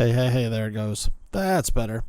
Hey, there it goes. That's better.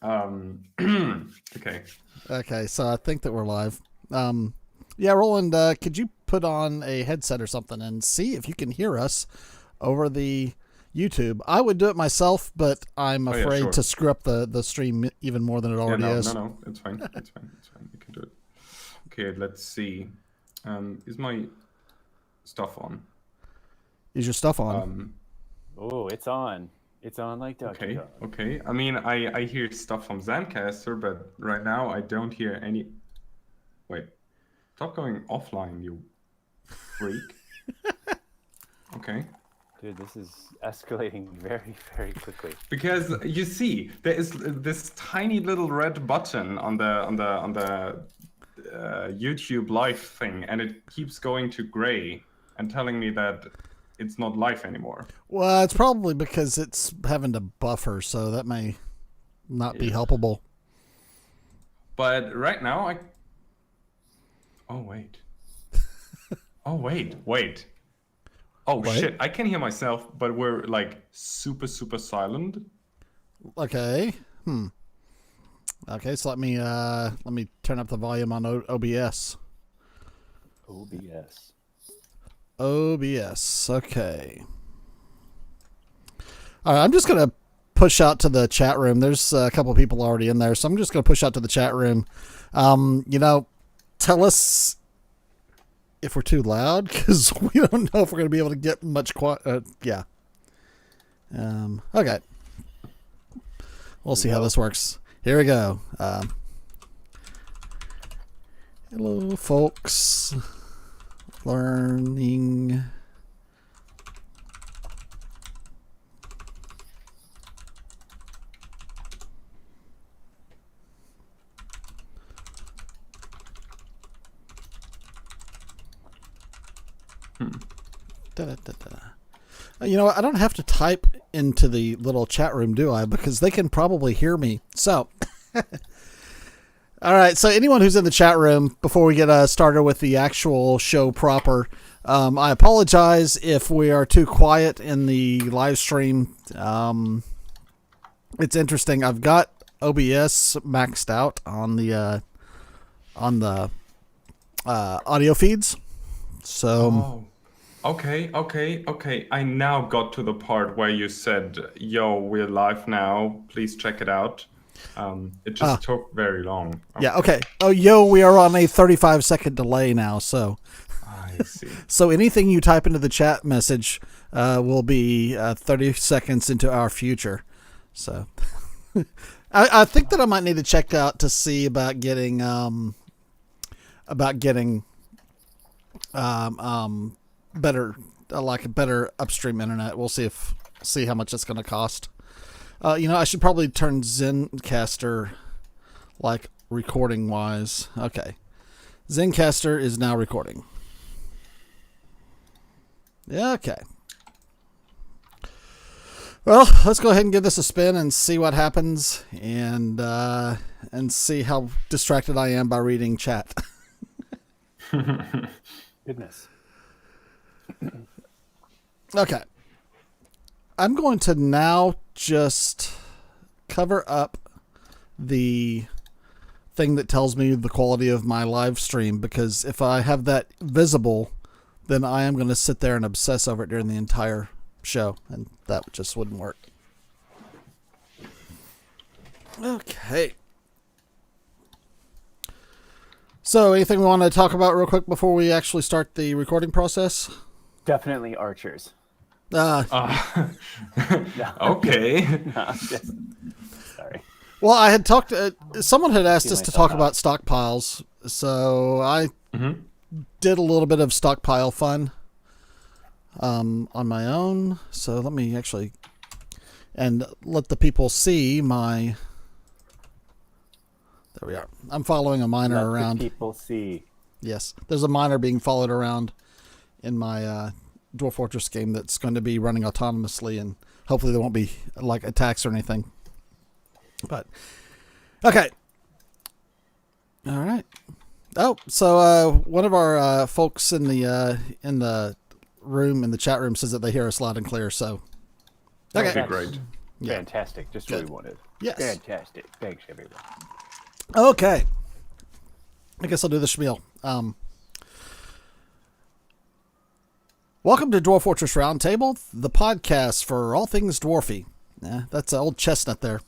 Okay. Okay, so I think that we're live. Yeah, Roland, could you put on a headset or something and see if you can hear us over the YouTube? I would do it myself, but I'm afraid sure. to screw up the stream even more than it already is. No, it's fine. It's fine. You can do it. Okay, let's see. Is my stuff on? Is your stuff on? Oh, it's on. It's on like Dr. Okay. I mean, I hear stuff from Zencaster, but right now I don't hear any. Wait, stop going offline, you freak. Okay. Dude, this is escalating very, very quickly. Because you see, there is this tiny little red button on the YouTube live thing, and it keeps going to gray and telling me that it's not live anymore. Well, it's probably because it's having to buffer, so that may not be helpable. But right now, Oh, wait. Wait. Oh, what? Shit. I can hear myself, but we're like super, super silent. Okay. Okay, so let me turn up the volume on OBS. OBS. Okay. All right, I'm just going to push out to the chat room. There's a couple of people already in there, so I'm just going to push out to the chat room. Tell us if we're too loud, because we don't know if we're going to be able to get much quiet. Yeah. Okay. We'll see how this works. Here we go. Hello, folks. Learning. I don't have to type into the little chat room, do I? Because they can probably hear me. So, all right. So anyone who's in the chat room, before we get started with the actual show proper, I apologize if we are too quiet in the live stream. It's interesting. I've got OBS maxed out on the audio feeds. So. Okay. I now got to the part where you said, "Yo, we're live now. Please check it out." It just took very long. Okay. Yeah. Okay. Oh, we are on a 35-second delay now. So. I see. So anything you type into the chat message will be 30 seconds into our future. So. I think that I might need to check out to see about getting better upstream internet. We'll see how much it's going to cost. I should probably turn Zencaster like recording wise. Okay. Zencaster is now recording. Yeah, okay. Well, let's go ahead and give this a spin and see what happens and see how distracted I am by reading chat. Goodness. Okay. I'm going to now just cover up the thing that tells me the quality of my live stream, because if I have that visible, then I am going to sit there and obsess over it during the entire show, and that just wouldn't work. Okay. So, anything we want to talk about real quick before we actually start the recording process? Definitely archers. Okay. No, sorry. Well, I had talked. Someone had asked us to talk about stockpiles, so I did a little bit of stockpile fun on my own. So let me actually let the people see my. There we are. I'm following a miner around. Let the people see. Yes, there's a miner being followed around in my Dwarf Fortress game that's going to be running autonomously, and hopefully there won't be like attacks or anything. But okay, all right. Oh, so one of our folks in the room in the chat room says that they hear us loud and clear. So okay, great. Yeah. Fantastic. Just what we wanted. Yes. Fantastic. Thanks, everyone. Okay. I guess I'll do the spiel. Welcome to Dwarf Fortress Roundtable, the podcast for all things dwarfy. Yeah, that's an old chestnut there.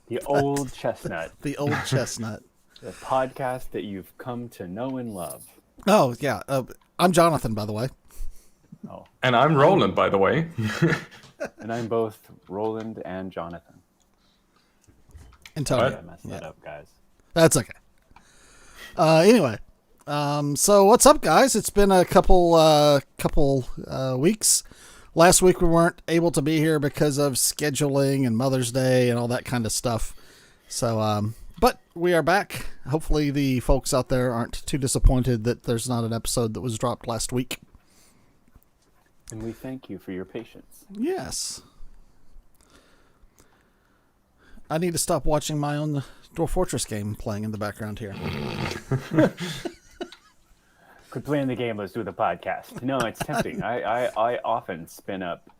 The old chestnut. The old chestnut. The podcast that you've come to know and love. Oh, yeah. I'm Jonathan, by the way. Oh. And I'm Roland, by the way. And I'm both Roland and Jonathan. And Tony. I messed that up, guys. That's okay. Anyway, so what's up, guys? It's been a couple weeks. Last week we weren't able to be here because of scheduling and Mother's Day and all that kind of stuff. So, but we are back. Hopefully the folks out there aren't too disappointed that there's not an episode that was dropped last week. And we thank you for your patience. Yes. I need to stop watching my own Dwarf Fortress game playing in the background here. Quit playing the game, let's do the podcast. No, it's tempting. I often spin up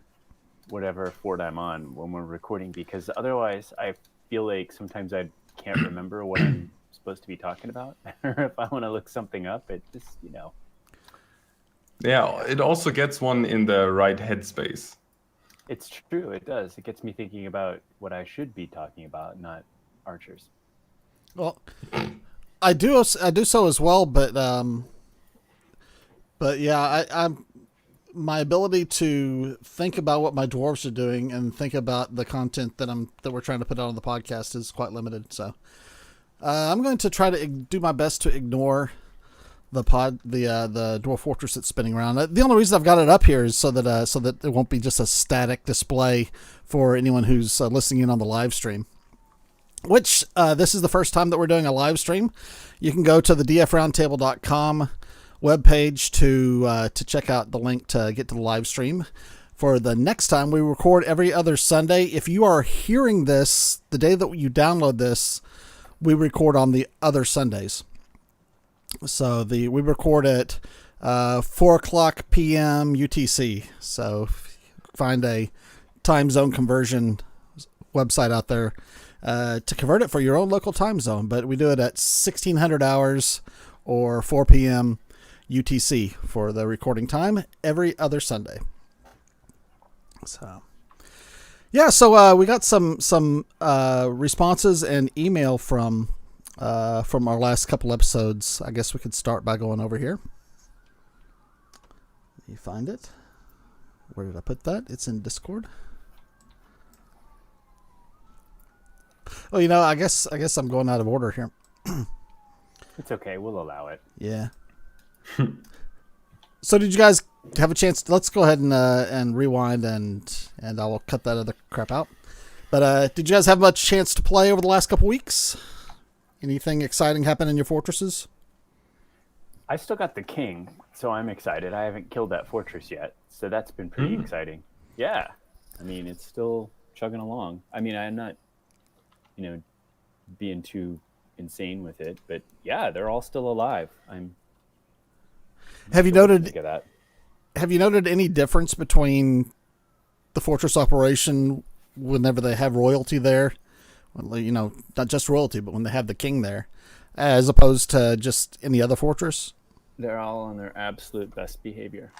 whatever fort I'm on when we're recording because otherwise I feel like sometimes I can't remember what I'm supposed to be talking about. Or if I want to look something up, it just, Yeah, it also gets one in the right headspace. It's true, it does. It gets me thinking about what I should be talking about, not archers. Well, I do so as well, but yeah, I'm my ability to think about what my dwarves are doing and think about the content that we're trying to put out on the podcast is quite limited. So I'm going to try to do my best to ignore the Dwarf Fortress that's spinning around. The only reason I've got it up here is so that it won't be just a static display for anyone who's listening in on the live stream. Which this is the first time that we're doing a live stream. You can go to the dfroundtable.com webpage to check out the link to get to the live stream. For the next time, we record every other Sunday. If you are hearing this, the day that you download this, we record on the other Sundays. So we record at 4:00 p.m. UTC. So find a time zone conversion website out there to convert it for your own local time zone. But we do it at 1600 hours or 4 p.m. UTC for the recording time every other Sunday. So yeah, so we got some responses and email from our last couple episodes. I guess we could start by going over here. You find it? Where did I put that? It's in Discord. Oh, I guess I'm going out of order here. It's okay, we'll allow it. Yeah. So did you guys have a chance? Let's go ahead and rewind and I will cut that other crap out. But did you guys have much chance to play over the last couple weeks? Anything exciting happen in your fortresses? I still got the king, so I'm excited. I haven't killed that fortress yet, so that's been pretty exciting. Yeah, I mean, it's still chugging along. I mean, I'm not, being too insane with it, but yeah, they're all still alive. Have you noted any difference between the fortress operation whenever they have royalty there? Not just royalty, but when they have the king there, as opposed to just any other fortress? They're all on their absolute best behavior.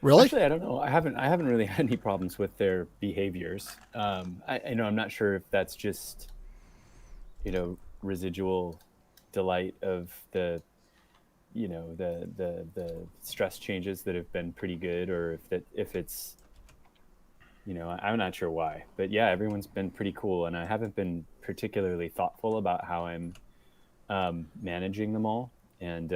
Really? Actually, I don't know. I haven't really had any problems with their behaviors. I'm not sure if that's just, residual delight of the stress changes that have been pretty good, or if it's, I'm not sure why. But yeah, everyone's been pretty cool, and I haven't been particularly thoughtful about how I'm managing them all, and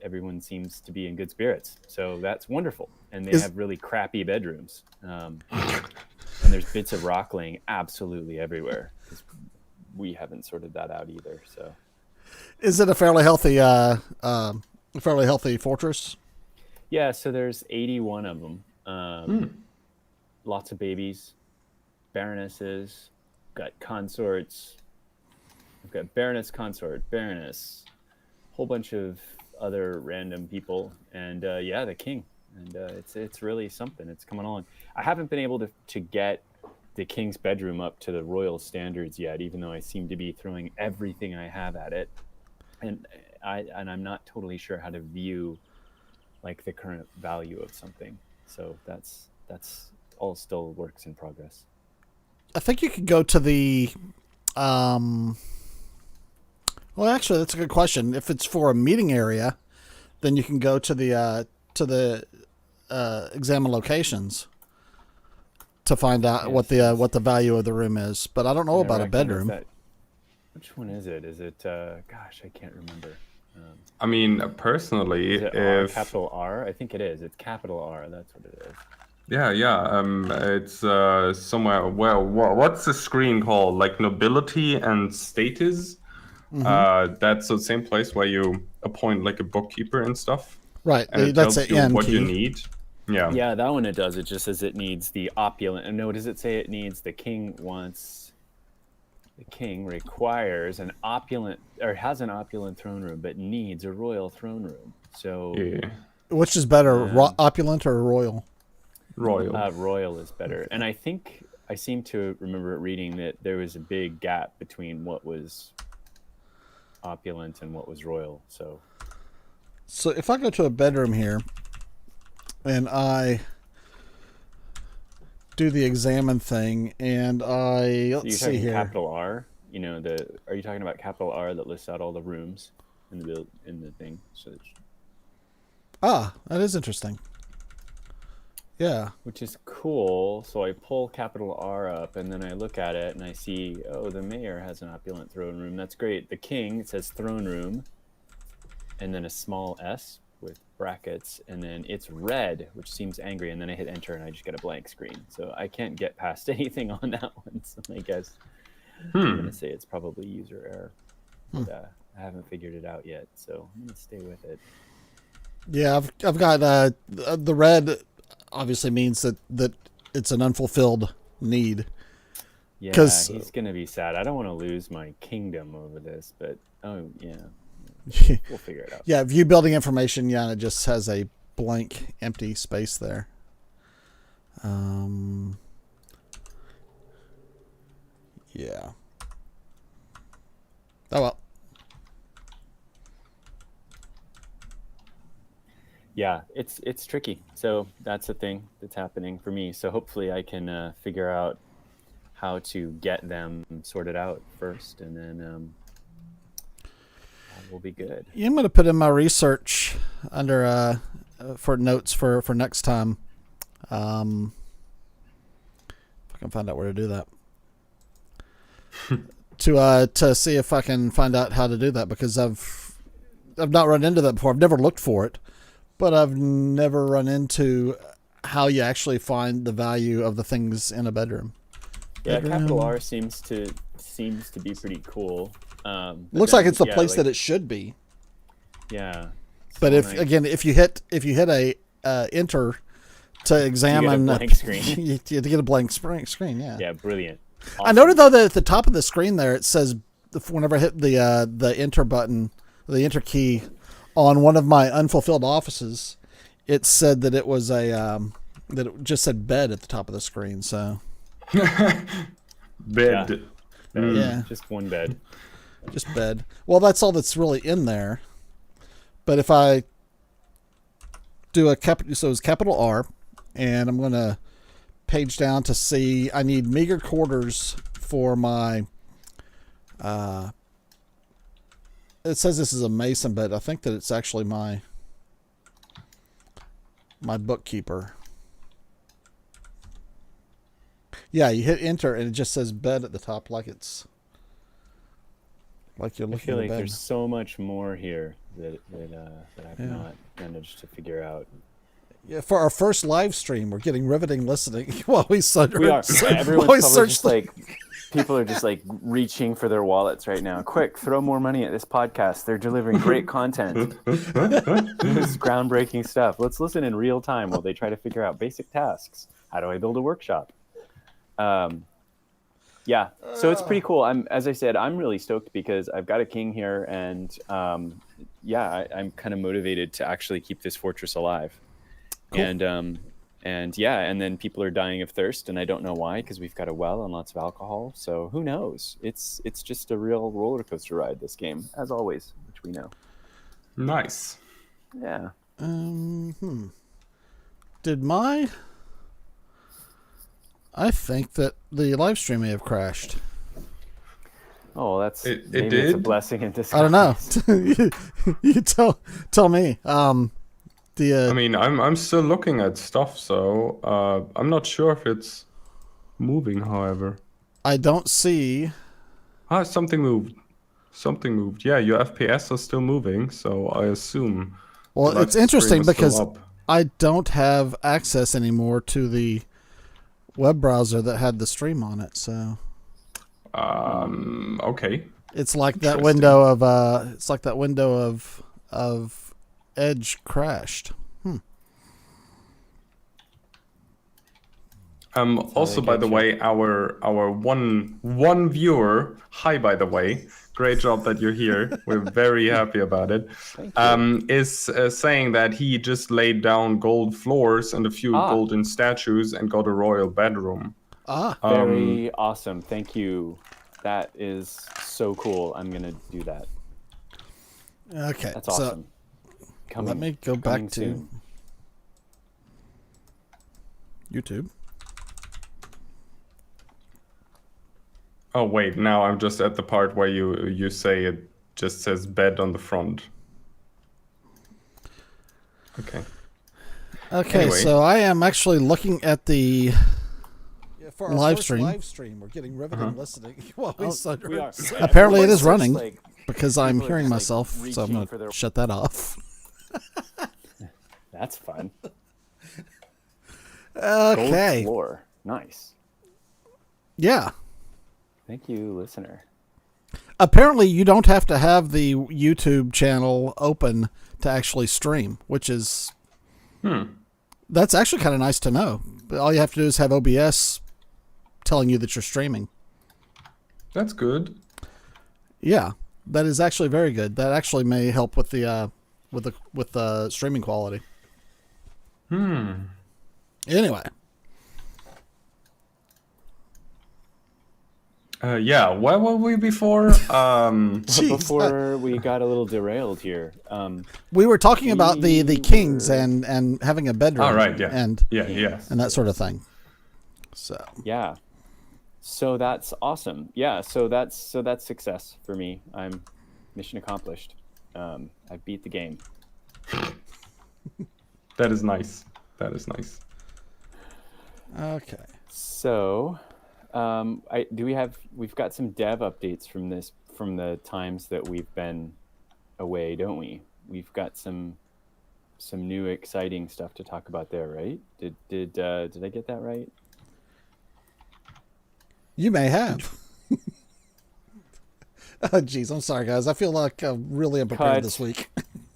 everyone seems to be in good spirits, so that's wonderful. And they have really crappy bedrooms, and there's bits of rock laying absolutely everywhere. We haven't sorted that out either. So, is it a fairly healthy fortress? Yeah, so there's 81 of them. Lots of babies, baronesses, got consorts. I've got baroness, consort, baroness, whole bunch of other random people, and the king. And it's really something. It's coming along. I haven't been able to get the king's bedroom up to the royal standards yet, even though I seem to be throwing everything I have at it, and I'm not totally sure how to view like the current value of something. So that's all still works in progress. I think you could go to the. Well, actually, that's a good question. If it's for a meeting area, then you can go to the examine locations to find out what the value of the room is. But I don't know about a bedroom. Which one is it? Is it? Gosh, I can't remember. I mean, personally, is it R, capital R? I think it is. It's capital R. That's what it is. Yeah. It's somewhere. Well, what's the screen called? Like nobility and status. Mm-hmm. That's the same place where you appoint like a bookkeeper and stuff. Right. And it That's tells the you N what key. you need. Yeah. Yeah, that one it does. It just says it needs the opulent. And no, does it say it needs the king wants? The king requires an opulent, or has an opulent throne room, but needs a royal throne room. So, which is better, opulent or royal? Royal. Royal is better. And I think I seem to remember reading that there was a big gap between what was opulent and what was royal. So if I go to a bedroom here and I do the examine thing and let's see here. Capital R, are you talking about capital R that lists out all the rooms in the thing? So that is interesting. Yeah. Which is cool. So I pull capital R up and then I look at it and I see, the mayor has an opulent throne room. That's great. The king, it says throne room and then a small s with brackets, and then it's red, which seems angry, and then I hit enter and I just get a blank screen. So I can't get past anything on that one. So I guess I'm going to say it's probably user error. But, I haven't figured it out yet, so I'm going to stay with it. Yeah, I've got the red obviously means that it's an unfulfilled need. Yeah, he's going to be sad. I don't want to lose my kingdom over this, but we'll figure it out. Yeah, view building information. Yeah, and it just has a blank, empty space there. Yeah. Oh well. Yeah, it's tricky. So that's the thing that's happening for me. So hopefully I can figure out how to get them sorted out first, and then we'll be good. Yeah, I'm going to put in my research under for notes for next time. If I can find out where to do that. To see if I can find out how to do that, because I've not run into that before. I've never looked for it, but I've never run into how you actually find the value of the things in a bedroom. Yeah, capital R seems to be pretty cool. Looks like it's the place that it should be. Yeah. But if you hit a enter to examine, you get a blank screen. you get a blank screen. Yeah. Yeah, brilliant. Awesome. I noted though that at the top of the screen there it says, whenever I hit the enter button, the enter key on one of my unfulfilled offices, it said that it was that it just said bed at the top of the screen. So bed. Yeah, just one bed. Just bed. Well, that's all that's really in there. But if I do so it's capital R, and I'm going to page down to see I need meager quarters for my it says this is a mason, but I think that it's actually my bookkeeper. Yeah, you hit enter and it just says bed at the top, like it's like you're looking I feel at like bed. There's so much more here that I've not managed to figure out. Yeah, for our first live stream, we're getting riveting listening while we search. We are. Everyone's probably just like, people are just like reaching for their wallets right now. Quick, throw more money at this podcast. They're delivering great content. This is groundbreaking stuff. Let's listen in real time while they try to figure out basic tasks. How do I build a workshop? Yeah, so it's pretty cool. As I said, I'm really stoked because I've got a king here, and I'm kind of motivated to actually keep this fortress alive. Cool. And And and then people are dying of thirst, and I don't know why, because we've got a well and lots of alcohol. So who knows? It's just a real roller coaster ride, this game, as always, which we know. Nice. Yeah. Did I think that the live stream may have crashed. Oh, well, that's It maybe it's a did? blessing in disguise. I don't know. You tell me. I mean, I'm still looking at stuff, so I'm not sure if it's moving. However, I don't see. something moved. Something moved. Yeah, your FPS are still moving, so I assume. Well, the it's live interesting stream is because still up. I don't have access anymore to the web browser that had the stream on it. So Okay. it's like that Interesting. window of of Edge crashed. Also, by the way, our one viewer. Hi, by the way. Great job that you're here. We're very happy about it. Thank you. Is saying that he just laid down gold floors and a few golden statues and got a royal bedroom. Very awesome. Thank you. That is so cool. I'm going to do that. Okay, That's awesome. Let me go back to soon. YouTube. Oh wait, now I'm just at the part where you say it just says bed on the front. Okay. Okay, Anyway. so I am actually looking at the for our Live first stream. live stream. We're getting riveting listening. While we We are. Apparently, it is Everyone's running just, like, because I'm people are hearing just, like, myself, so I'm reaching going for to their- shut that off. That's fun. Okay. Gold floor. Nice. Yeah. Thank you, listener. Apparently, you don't have to have the YouTube channel open to actually stream, which is that's actually kind of nice to know. All you have to do is have OBS telling you that you're streaming. That's good. Yeah, that is actually very good. That actually may help with the streaming quality. Anyway, Yeah, where were we before? Jeez, Before we got a little derailed here, we were talking about the kings and having a bedroom. All right, yeah. and yeah. and that sort of thing. So yeah. So that's awesome. Yeah. So that's success for me. I'm mission accomplished. I beat the game. That is nice. That is nice. okay. So, we've got some dev updates from the times that we've been away, don't we? We've got some new exciting stuff to talk about there, right? Did I get that right? You may have. Oh, geez, I'm sorry, guys. I feel like I'm really unprepared Cut. this week.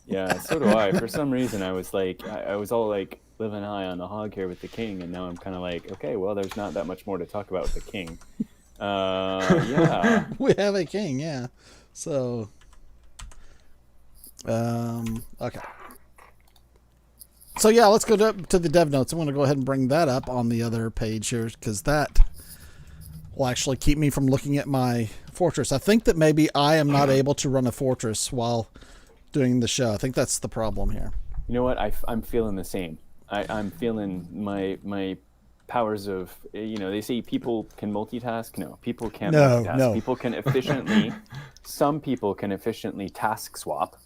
Yeah, so do I. For some reason, I was like, I was all like living high on the hog here with the king, and now I'm kind of like, okay, well, there's not that much more to talk about with the king. Yeah. We have a king, yeah. So, okay. So yeah, let's go to the dev notes. I'm going to go ahead and bring that up on the other page here because that will actually keep me from looking at my fortress. I think that maybe I am not able to run a fortress while doing the show. I think that's the problem here. You know what? I'm feeling the same. I'm feeling my powers of, they say people can multitask. No, people can't multitask. No. People can some people can efficiently task swap,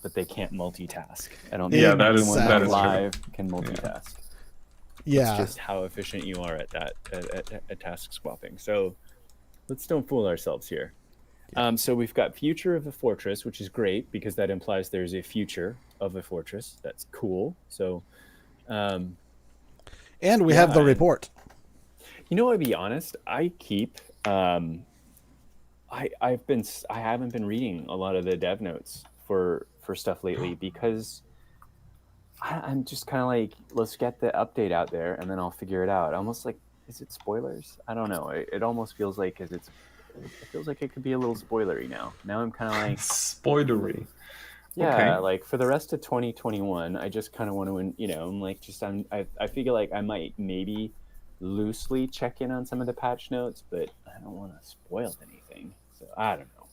but they can't multitask. I don't think Yeah, that is anyone Exactly. live can multitask. Yeah. It's just how efficient you are at that, at task swapping. So let's don't fool ourselves here. So we've got future of a fortress, which is great because that implies there's a future of a fortress. That's cool. So, and we have the report. I'll be honest. I keep, I haven't been reading a lot of the dev notes for stuff lately because I'm just kind of like, let's get the update out there and then I'll figure it out. Almost like, is it spoilers? I don't know. It almost feels like it feels like it could be a little spoilery now. Now I'm kind of like Spoilery. Yeah, Okay. like for the rest of 2021, I just kind of want to, I'm like, I feel like I might maybe loosely check in on some of the patch notes, but I don't want to spoil anything. So I don't know.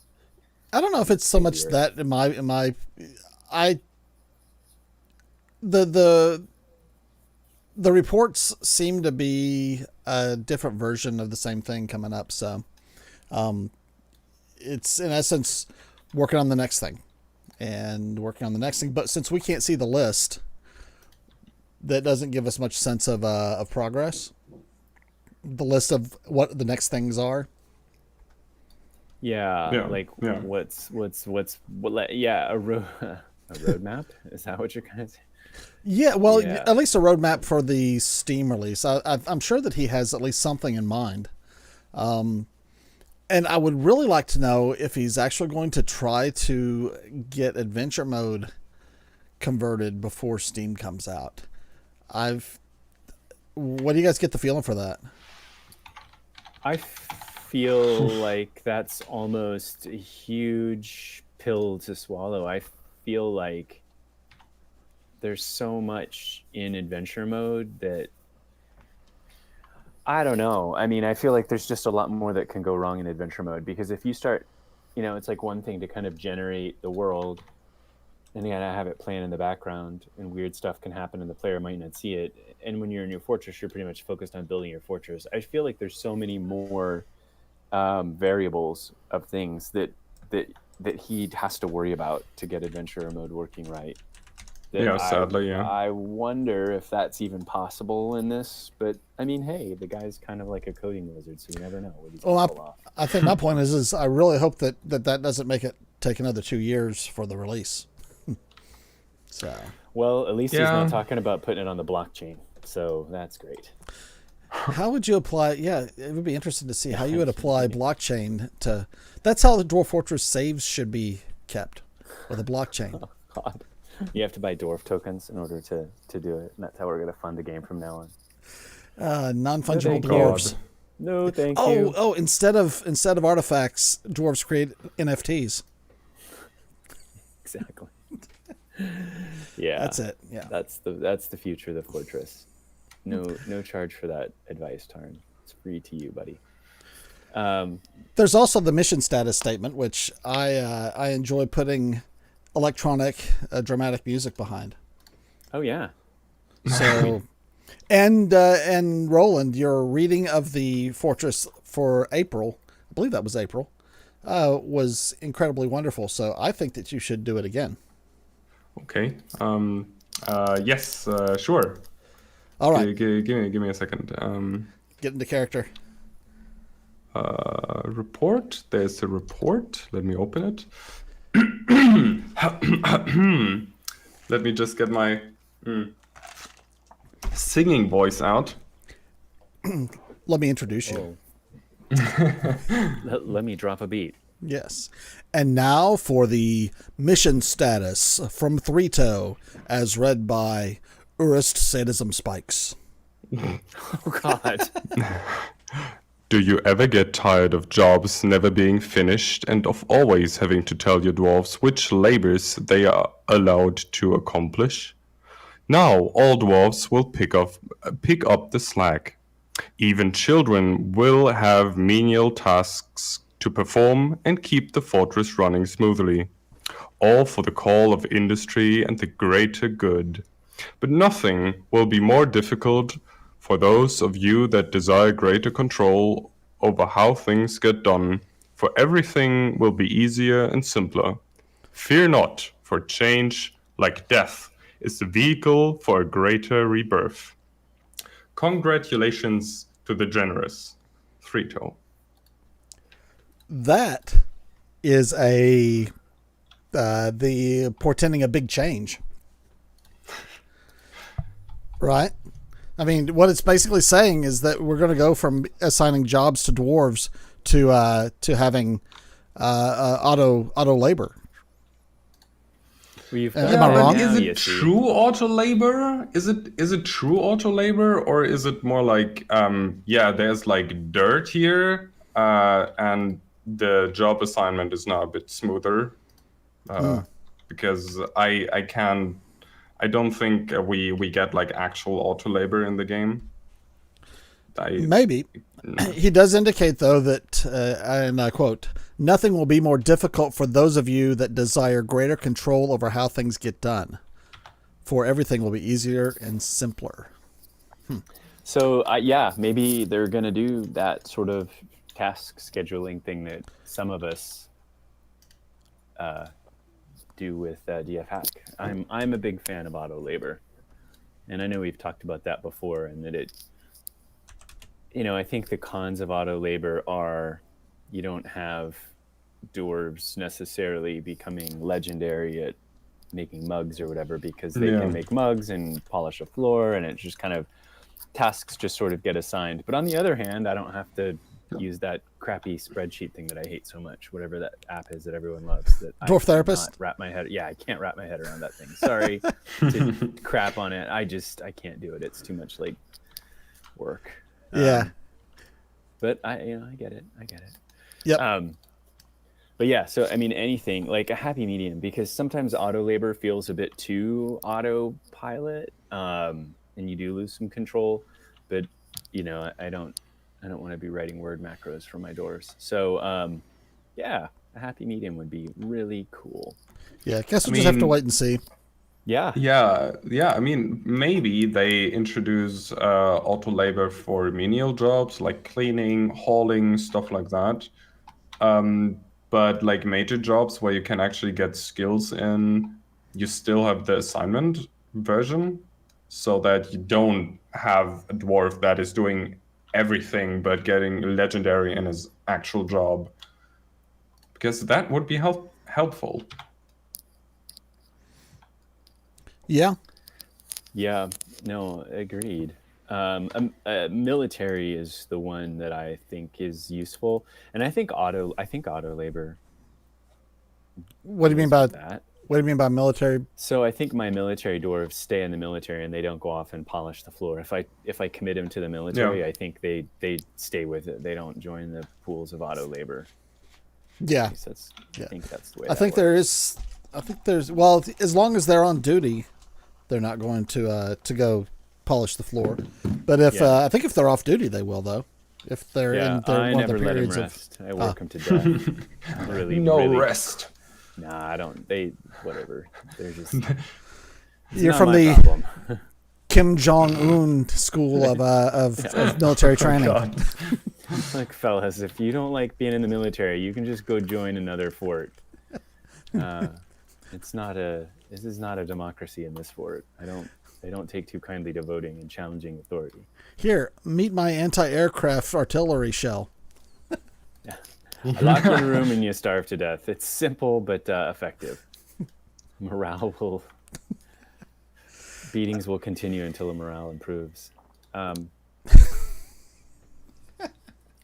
I don't know if it's so much that I the reports seem to be a different version of the same thing coming up. So, it's in essence working on the next thing and working on the next thing. But since we can't see the list, that doesn't give us much sense of progress. The list of what the next things are. Yeah, Yeah, like yeah. yeah, a roadmap? Is that what you're kind of saying? Yeah, well, Yeah. at least a roadmap for the Steam release. I'm sure that he has at least something in mind. And I would really like to know if he's actually going to try to get adventure mode converted before Steam comes out. What do you guys get the feeling for that? I feel like that's almost a huge pill to swallow. I feel like there's so much in adventure mode that I don't know. I mean, I feel like there's just a lot more that can go wrong in adventure mode, because if you start, it's like one thing to kind of generate the world and you gotta have it playing in the background, and weird stuff can happen and the player might not see it. And when you're in your fortress, you're pretty much focused on building your fortress. I feel like there's so many more variables of things that he has to worry about to get adventure mode working right. Yeah, sadly, yeah. I wonder if that's even possible in this, but I mean, hey, the guy's kind of like a coding wizard, so you never know what he's going to pull off. I think my point is I really hope that doesn't make it take another 2 years for the release. So. Well, at least he's not talking about putting it on the blockchain, so that's great. How would you apply? Yeah, it would be interesting to see how you would apply blockchain to. That's how the Dwarf Fortress saves should be kept, with a blockchain. Oh, God. You have to buy Dwarf tokens in order to do it, and that's how we're going to fund the game from now on. Non-fungible dwarves. No, thank you. Oh, instead of artifacts, dwarves create NFTs. Exactly. Yeah, that's it. Yeah, that's the future of the fortress. No charge for that advice, Tarn. It's free to you, buddy. There's also the mission status statement, which I enjoy putting electronic dramatic music behind. Oh yeah. So, and Roland, your reading of the fortress for April, I believe that was April, was incredibly wonderful. So I think that you should do it again. Okay. Yes. Sure. All right. Give me a second. Get into character. Report. There's a report. Let me open it. Let me just get my singing voice out. Let me introduce you. Let me drop a beat. Yes. And now for the mission status from Three-Toe, as read by Urist Sadism Spikes. Oh, God. Do you ever get tired of jobs never being finished and of always having to tell your dwarves which labors they are allowed to accomplish? Now all dwarves will pick up the slack. Even children will have menial tasks to perform and keep the fortress running smoothly. All for the call of industry and the greater good. But nothing will be more difficult for those of you that desire greater control over how things get done, for everything will be easier and simpler. Fear not, for change, like death, is the vehicle for a greater rebirth. Congratulations to the generous Three-Toe. That is the portending a big change. Right? I mean, what it's basically saying is that we're going to go from assigning jobs to dwarves to having auto labor. Am I wrong? Is it true auto labor? Is it true auto labor, or is it more like there's like dirt here, and the job assignment is now a bit smoother? because I don't think we get like actual auto labor in the game. Maybe. He does indicate, though, that, and I quote, "Nothing will be more difficult for those of you that desire greater control over how things get done, for everything will be easier and simpler." So yeah, maybe they're going to do that sort of task scheduling thing that some of us do with DF Hack. I'm a big fan of auto labor, and I know we've talked about that before, and that it, I think the cons of auto labor are you don't have dwarves necessarily becoming legendary at making mugs or whatever, because they can make mugs and polish a floor, and it's just kind of tasks just sort of get assigned. But on the other hand, I don't have to use that crappy spreadsheet thing that I hate so much, whatever that app is that everyone loves. That Dwarf Therapist? Wrap my head. Yeah, I can't wrap my head around that thing. Sorry to crap on it. I can't do it. It's too much like work. Yeah. But I get it. Yep. But yeah, so I mean, anything like a happy medium, because sometimes auto labor feels a bit too autopilot, and you do lose some control. But I don't want to be writing word macros for my dwarves. So yeah, a happy medium would be really cool. Yeah, I guess we'll just have to wait and see. Yeah. I mean, maybe they introduce auto labor for menial jobs like cleaning, hauling, stuff like that. But like major jobs where you can actually get skills in, you still have the assignment version, so that you don't have a dwarf that is doing everything but getting legendary in his actual job. Because that would be helpful. Yeah. Yeah, no, agreed. Military is the one that I think is useful, and I think auto labor. What do you mean by that? What do you mean by military? So I think my military dwarves stay in the military and they don't go off and polish the floor. If I commit them to the military, I think they stay with it. They don't join the pools of auto labor. Yeah. I think that's the way. I think there's well, as long as they're on duty, they're not going to go polish the floor. But if I think if they're off duty, they will, though. If they're in I one of never the let them periods rest. I work them to death. really, rest. Nah, I don't. They whatever. They're just. You're from the Kim Jong Un school of military training. Like, fellas, if you don't like being in the military, you can just go join another fort. This is not a democracy in this fort. They don't take too kindly to voting and challenging authority. Here, meet my anti-aircraft artillery shell. Yeah. I lock you in a room and you starve to death. It's simple but effective. Beatings will continue until the morale improves.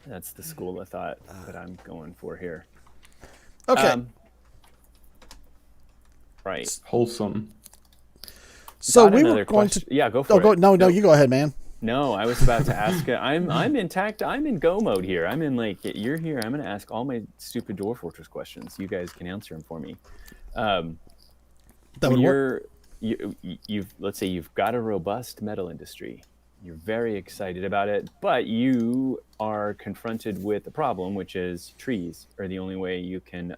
That's the school of thought that I'm going for here. Okay. Right. Wholesome. So we were going to. Yeah, go for it. No, you go ahead, man. No, I was about to ask. I'm intact. I'm in go mode here. I'm in you're here. I'm going to ask all my stupid Dwarf Fortress questions. You guys can answer them for me. That would work. Let's say you've got a robust metal industry. You're very excited about it, but you are confronted with a problem, which is trees are the only way you can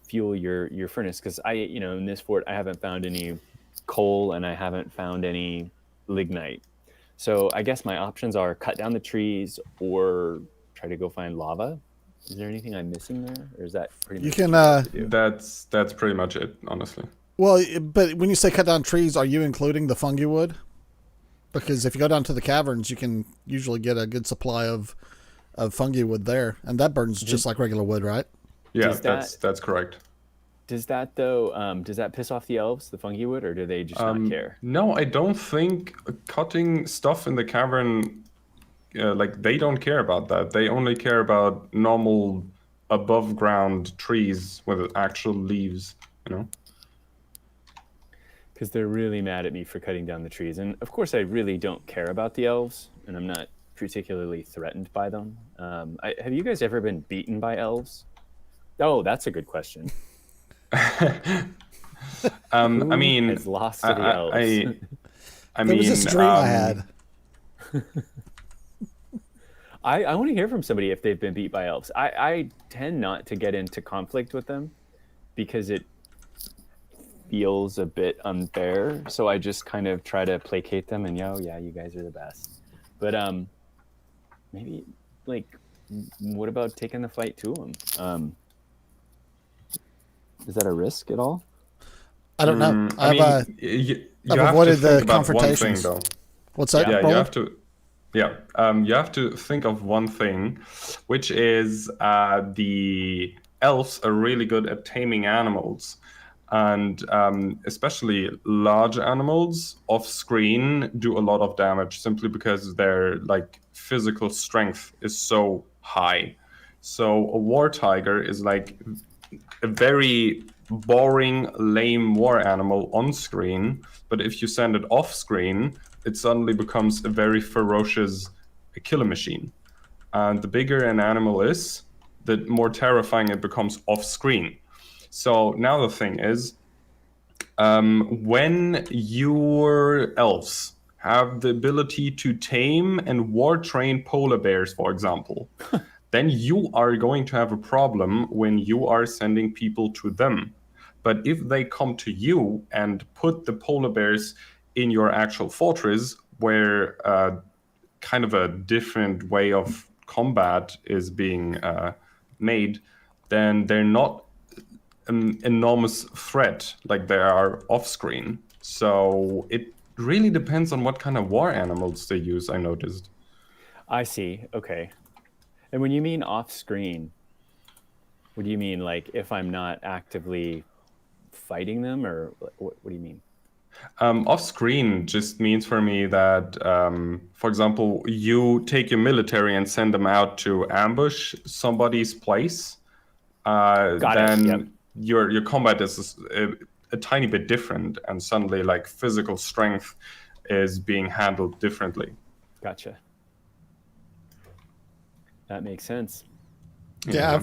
fuel your furnace. Because in this fort, I haven't found any coal and I haven't found any lignite. So I guess my options are cut down the trees or try to go find lava. Is there anything I'm missing there, or is that pretty much? You can. That's pretty much it, honestly. Well, but when you say cut down trees, are you including the fungi wood? Because if you go down to the caverns, you can usually get a good supply of fungi wood there, and that burns just like regular wood, right? Yeah, that's correct. Does that does that piss off the elves, the fungi wood, or do they just not care? No, I don't think cutting stuff in the cavern, they don't care about that. They only care about normal above ground trees with actual leaves, Because they're really mad at me for cutting down the trees. And of course, I really don't care about the elves, and I'm not particularly threatened by them. Have you guys ever been beaten by elves? Oh, that's a good question. I Who mean, has lost to the elves? I There was mean, this dream I had. I want to hear from somebody if they've been beat by elves. I tend not to get into conflict with them because it feels a bit unfair. So I just kind of try to placate them and yeah, you guys are the best. But maybe like, what about taking the fight to them? Is that a risk at all? I don't know. I mean, you I've have to avoided the think about one thing, confrontations. though. What's that, Yeah, you Roland? have to. Yeah, you have to think of one thing, which is the elves are really good at taming animals, and especially large animals off screen do a lot of damage simply because their like physical strength is so high. So a war tiger is like a very boring, lame war animal on screen, but if you send it off screen, it suddenly becomes a very ferocious killer machine. And the bigger an animal is, the more terrifying it becomes off screen. So now the thing is, when your elves have the ability to tame and war train polar bears, for example, then you are going to have a problem when you are sending people to them. But if they come to you and put the polar bears in your actual fortress, where kind of a different way of combat is being made, then they're not an enormous threat like they are off screen. So it really depends on what kind of war animals they use, I noticed. I see. Okay. And when you mean off screen, what do you mean? Like if I'm not actively fighting them, or what do you mean? Off screen just means for me that, for example, you take your military and send them out to ambush somebody's place. Got it. Yep. Then your combat is a tiny bit different, and suddenly like physical strength is being handled differently. Gotcha. That makes sense. Yeah,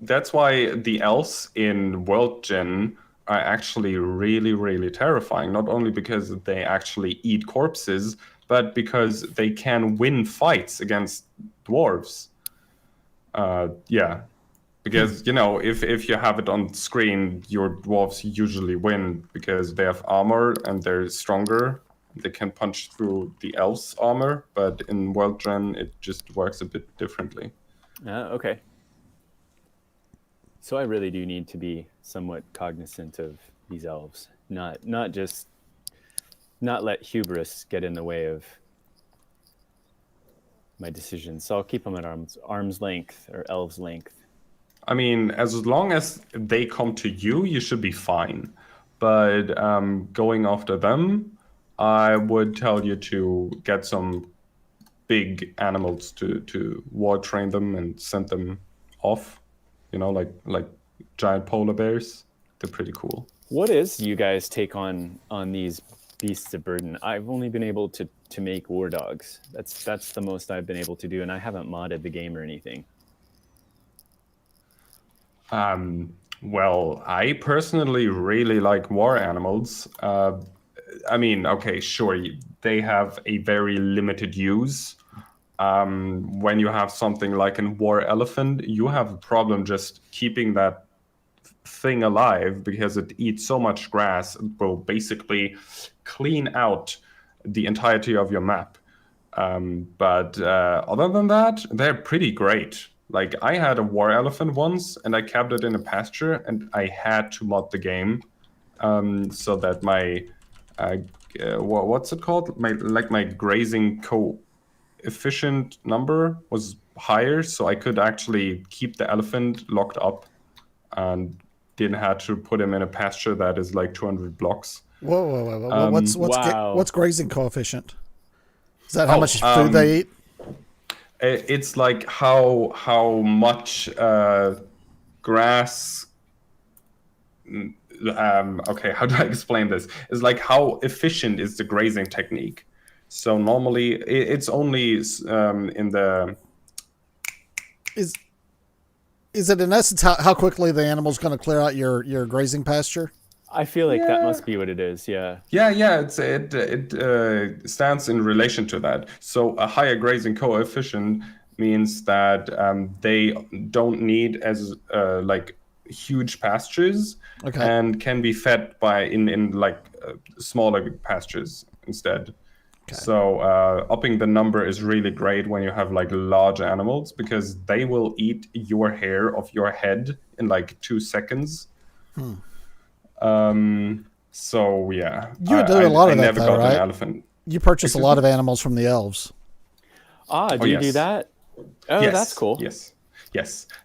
That's why the elves in World Gen are actually really, really terrifying. Not only because they actually eat corpses, but because they can win fights against dwarves. Yeah, because if you have it on screen, your dwarves usually win because they have armor and they're stronger. They can punch through the elves' armor, but in World Gen, it just works a bit differently. Okay. So I really do need to be somewhat cognizant of these elves, not let hubris get in the way of my decisions. So I'll keep them at arm's length or elves' length. I mean, as long as they come to you, you should be fine. But going after them, I would tell you to get some big animals to war train them and send them off. Like giant polar bears. They're pretty cool. What is you guys take on these beasts of burden? I've only been able to make war dogs. That's the most I've been able to do, and I haven't modded the game or anything. Well, I personally really like war animals. I mean, okay, sure, they have a very limited use. When you have something like a war elephant, you have a problem just keeping that thing alive because it eats so much grass, it will basically clean out the entirety of your map. But other than that, they're pretty great. Like, I had a war elephant once, and I kept it in a pasture, and I had to mod the game so that my what's it called? My grazing coefficient number was higher, so I could actually keep the elephant locked up and didn't have to put him in a pasture that is like 200 blocks. Whoa. Wow. What's grazing coefficient? Is that how much food they eat? It's like how much grass. Okay, how do I explain this? It's like how efficient is the grazing technique. So normally it's only in the. Is it in essence how quickly the animal's going to clear out your grazing pasture? I feel like that Yeah. must be what it is. Yeah. Yeah. It stands in relation to that. So a higher grazing coefficient means that they don't need as like huge pastures Okay. and can be fed by in like smaller pastures instead. Okay. So upping the number is really great when you have like large animals because they will eat your hair off your head in like 2 seconds. So yeah, You do a lot I of that, never though, got right? an elephant. You purchase a Excuse lot me? of animals from the elves. Do you do yes. that? Oh, Yes, that's cool. Yes.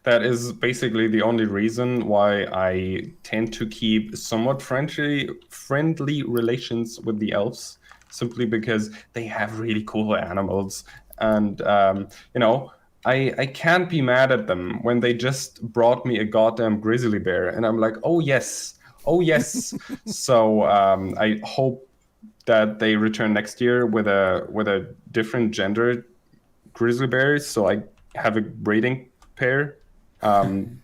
That is basically the only reason why I tend to keep somewhat friendly relations with the elves, simply because they have really cool animals, and I can't be mad at them when they just brought me a goddamn grizzly bear, and I'm like, oh yes, oh yes. So I hope that they return next year with a different gender grizzly bears, so I have a breeding pair,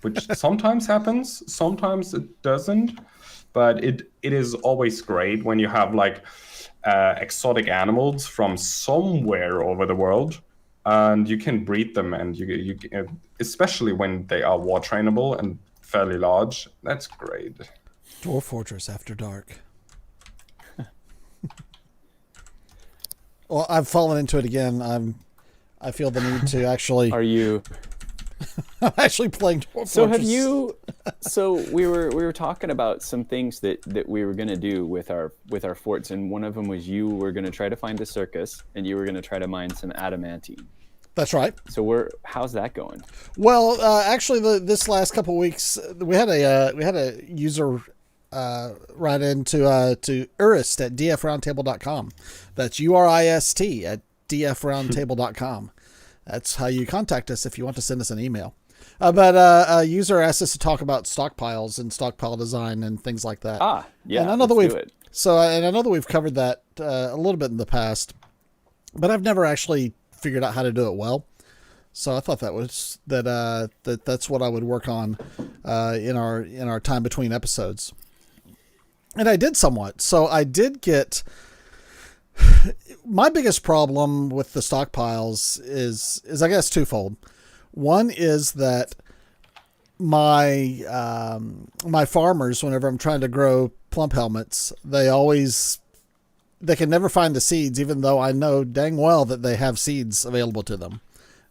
which sometimes happens, sometimes it doesn't. But it is always great when you have like exotic animals from somewhere over the world, and you can breed them, and you especially when they are war trainable and fairly large. That's great. Dwarf Fortress After Dark. Well, I've fallen into it again. I feel the need to actually. Are you? I'm actually playing Dwarf So Fortress. have you? So we were talking about some things that we were gonna do with our forts, and one of them was you were gonna try to find a circus, and you were gonna try to mine some adamantine. That's right. So how's that going? Well, actually, this last couple of weeks, we had a user write into to Urist at dfroundtable.com. That's URIST at dfroundtable.com. That's how you contact us if you want to send us an email. But a user asked us to talk about stockpiles and stockpile design and things like that. Yeah. And I know that let's do it. and I know that we've covered that a little bit in the past, but I've never actually figured out how to do it well. So I thought that's what I would work on in our time between episodes. And I did somewhat. So I did get my biggest problem with the stockpiles is I guess twofold. One is that my farmers, whenever I'm trying to grow plump helmets, they can never find the seeds, even though I know dang well that they have seeds available to them.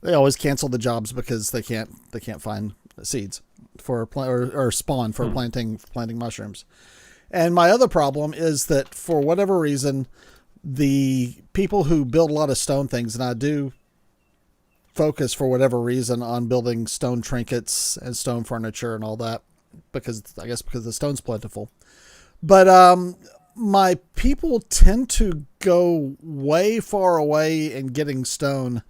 They always cancel the jobs because they can't find seeds for or spawn for planting mushrooms. And my other problem is that for whatever reason, the people who build a lot of stone things, and I do focus for whatever reason on building stone trinkets and stone furniture and all that, because the stone's plentiful. But my people tend to go way far away in getting stone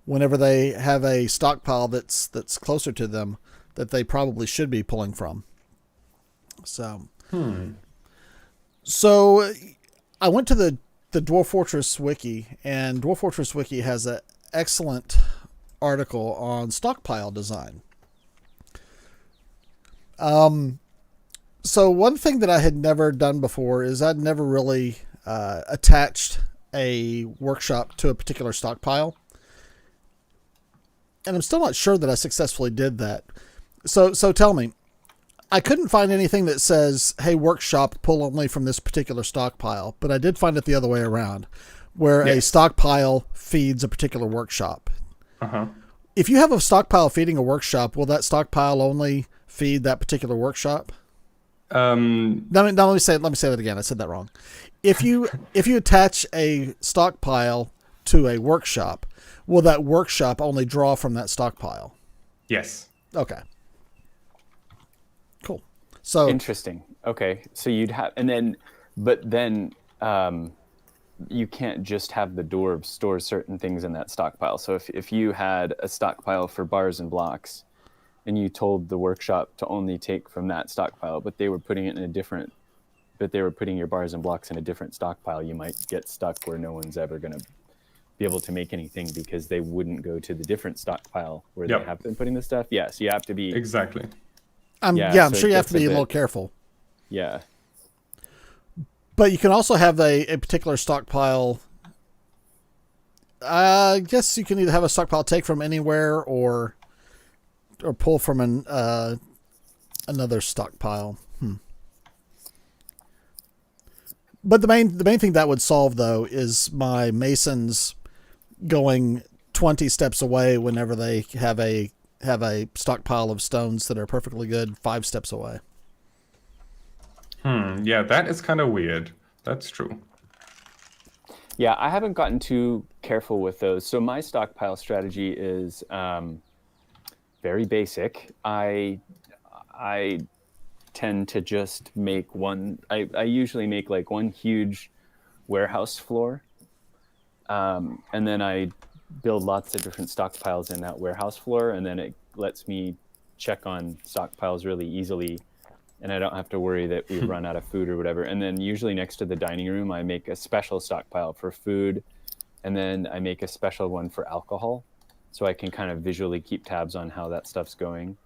whenever they have a stockpile that's closer to them that they probably should be pulling from. So I went to the Dwarf Fortress Wiki, and Dwarf Fortress Wiki has an excellent article on stockpile design. So one thing that I had never done before is I'd never really attached a workshop to a particular stockpile. And I'm still not sure that I successfully did that. So tell me, I couldn't find anything that says, hey, workshop, pull only from this particular stockpile. But I did find it the other way around, where a stockpile feeds a particular workshop. Uh-huh. If you have a stockpile feeding a workshop, will that stockpile only feed that particular workshop? Let me say that again. I said that wrong. If you attach a stockpile to a workshop, will that workshop only draw from that stockpile? Yes. Okay. Cool. So Interesting. Okay. So you'd have, but then you can't just have the dwarves store certain things in that stockpile. So if you had a stockpile for bars and blocks, and you told the workshop to only take from that stockpile, but they were putting your bars and blocks in a different stockpile, you might get stuck where no one's ever going to be able to make anything because they wouldn't go to the different stockpile where Yep. they have been putting the stuff. Yeah, so you have to be Exactly. I'm so sure it you have gets to be a bit- little careful. Yeah. But you can also have a particular stockpile. I guess you can either have a stockpile take from anywhere or pull from another stockpile. But the main thing that would solve though is my masons going 20 steps away whenever they have a stockpile of stones that are perfectly good 5 steps away. Yeah, that is kind of weird. That's true. Yeah, I haven't gotten too careful with those. So my stockpile strategy is very basic. I tend to just make one. I usually make like one huge warehouse floor, and then I build lots of different stockpiles in that warehouse floor, and then it lets me check on stockpiles really easily, and I don't have to worry that we've run out of food or whatever. And then usually next to the dining room, I make a special stockpile for food, and then I make a special one for alcohol, so I can kind of visually keep tabs on how that stuff's going.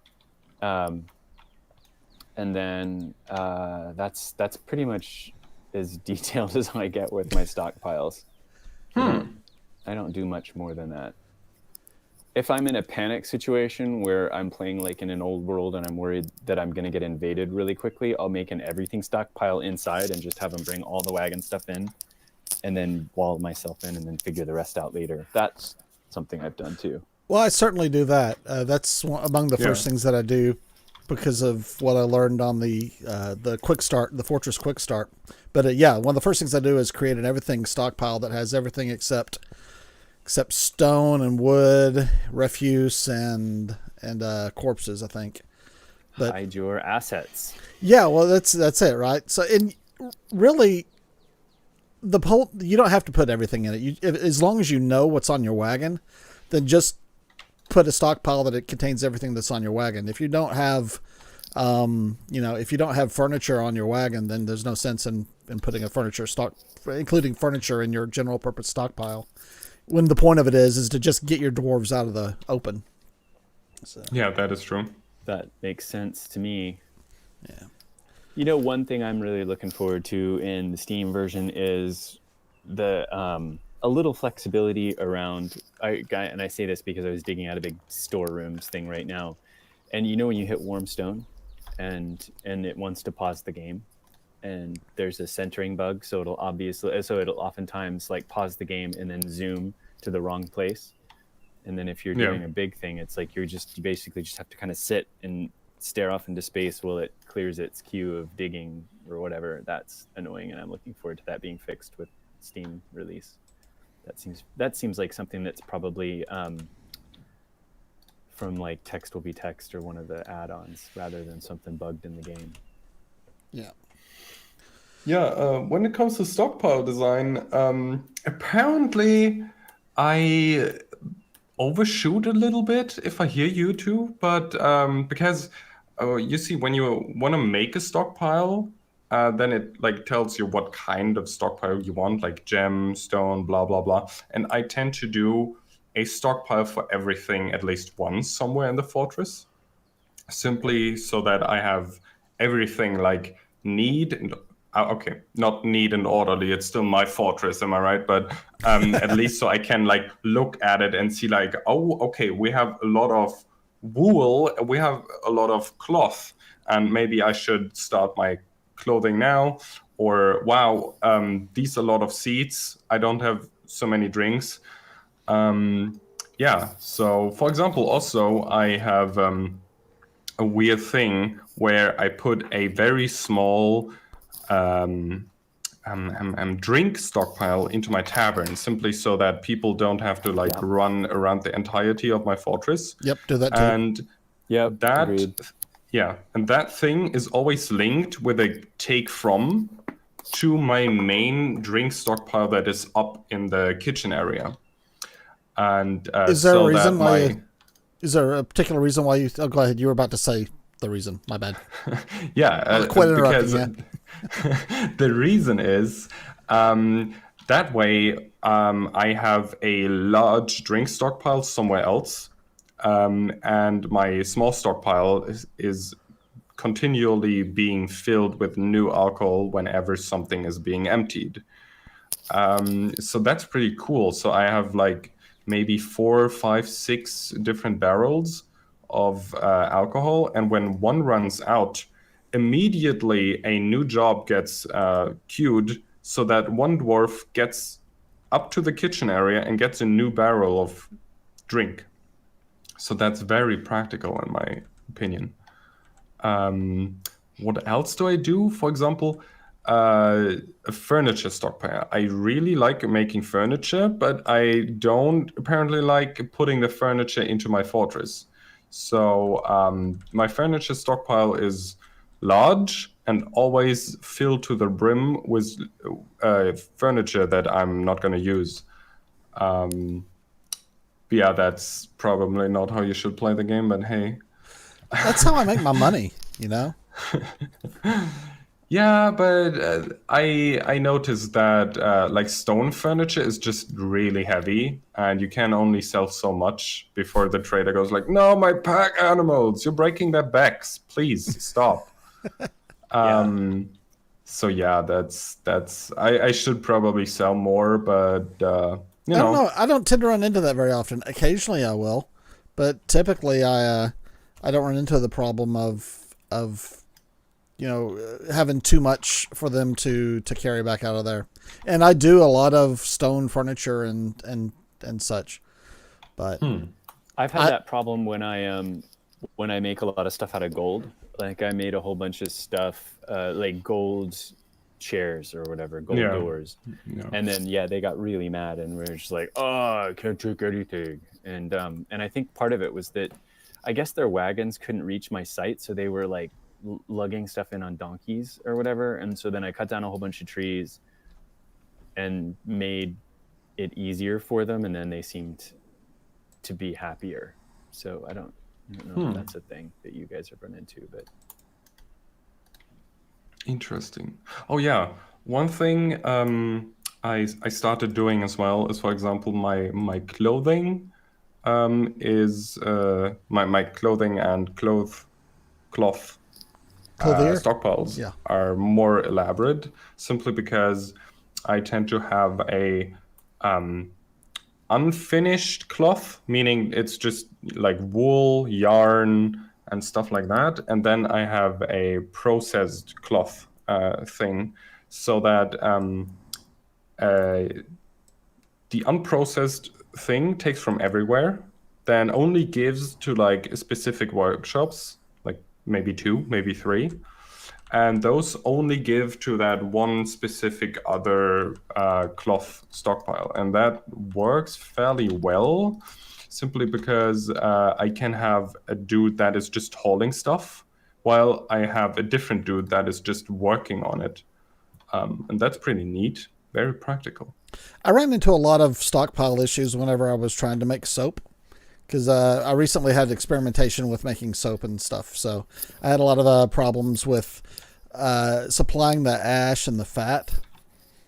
And then that's pretty much as detailed as I get with my stockpiles. I don't do much more than that. If I'm in a panic situation where I'm playing like in an old world and I'm worried that I'm going to get invaded really quickly, I'll make an everything stockpile inside and just have them bring all the wagon stuff in and then wall myself in and then figure the rest out later. That's something I've done too. Well, I certainly do that. That's among the first things that I do because of what I learned on the quick start, the Fortress quick start. But one of the first things I do is create an everything stockpile that has everything except stone and wood, refuse and corpses, I think. But hide your assets. yeah, well, that's it, right? So, and really, you don't have to put everything in it. As long as you know what's on your wagon, then just put a stockpile that it contains everything that's on your wagon. If you don't have, if you don't have furniture on your wagon, then there's no sense in putting including furniture in your general purpose stockpile. When the point of it is to just get your dwarves out of the open. So. Yeah, that is true. That makes sense to me. Yeah. One thing I'm really looking forward to in the Steam version is the a little flexibility around. And I say this because I was digging out a big storerooms thing right now, and when you hit warm stone, and it wants to pause the game, and there's a centering bug, so it'll oftentimes like pause the game and then zoom to the wrong place. And then if you're doing a big thing, it's like you basically just have to kind of sit and stare off into space while it clears its queue of digging or whatever. That's annoying, and I'm looking forward to that being fixed with Steam release. That seems like something that's probably from like Text Will Be Text or one of the add-ons rather than something bugged in the game. Yeah. Yeah, when it comes to stockpile design, apparently I overshoot a little bit if I hear you too, but because you see, when you want to make a stockpile, then it like tells you what kind of stockpile you want, like gem, stone, blah, blah, blah. And I tend to do a stockpile for everything at least once somewhere in the fortress, simply so that I have everything like need and okay, not neat and orderly. It's still my fortress, am I right? But at least so I can like look at it and see like, oh, okay, we have a lot of wool, we have a lot of cloth, and maybe I should start my clothing now. Or wow, these are a lot of seeds. I don't have so many drinks. So for example, also I have a weird thing where I put a very small drink stockpile into my tavern, simply so that people don't have to run around the entirety of my fortress. Yep, do that too. And agreed. And that thing is always linked with a take from to my main drink stockpile that is up in the kitchen area. And is there a reason why? Is there a particular reason why you? Oh, go ahead. You were about to say the reason. My bad. Yeah, quit interrupting. because the reason is that way, I have a large drink stockpile somewhere else, and my small stockpile is continually being filled with new alcohol whenever something is being emptied. So that's pretty cool. So I have like maybe 4, 5, 6 different barrels of alcohol, and when one runs out, immediately a new job gets queued, so that one dwarf gets up to the kitchen area and gets a new barrel of drink. So that's very practical in my opinion. What else do I do? For example, a furniture stockpile. I really like making furniture, but I don't apparently like putting the furniture into my fortress. So my furniture stockpile is large and always filled to the brim with furniture that I'm not going to use. Yeah, that's probably not how you should play the game, but hey. That's how I make my money, you know? Yeah, but I noticed that like stone furniture is just really heavy, and you can only sell so much before the trader goes like, "No, my pack animals, you're breaking their backs. Please stop." So yeah, that's I should probably sell more, but you I don't know. know. I don't tend to run into that very often. Occasionally I will, but typically I don't run into the problem of having too much for them to carry back out of there. And I do a lot of stone furniture and such. But I've had that problem when I make a lot of stuff out of gold. Like I made a whole bunch of stuff like gold chairs or whatever, gold doors. Yeah. And then they got really mad and we're just like, "Oh, I can't take anything." And I think part of it was that I guess their wagons couldn't reach my site, so they were like lugging stuff in on donkeys or whatever. And so then I cut down a whole bunch of trees and made it easier for them, and then they seemed to be happier. So I don't know if that's a thing that you guys have run into, but interesting. Oh yeah, one thing I started doing as well is, for example, my clothing is my clothing and cloth stockpiles are more elaborate, simply because I tend to have a unfinished cloth, meaning it's just like wool, yarn, and stuff like that. And then I have a processed cloth thing, so that the unprocessed thing takes from everywhere, then only gives to like specific workshops, like maybe 2, maybe 3. And those only give to that one specific other cloth stockpile. And that works fairly well, simply because I can have a dude that is just hauling stuff, while I have a different dude that is just working on it. And that's pretty neat, very practical. I ran into a lot of stockpile issues whenever I was trying to make soap, because I recently had experimentation with making soap and stuff. So I had a lot of problems with supplying the ash and the fat,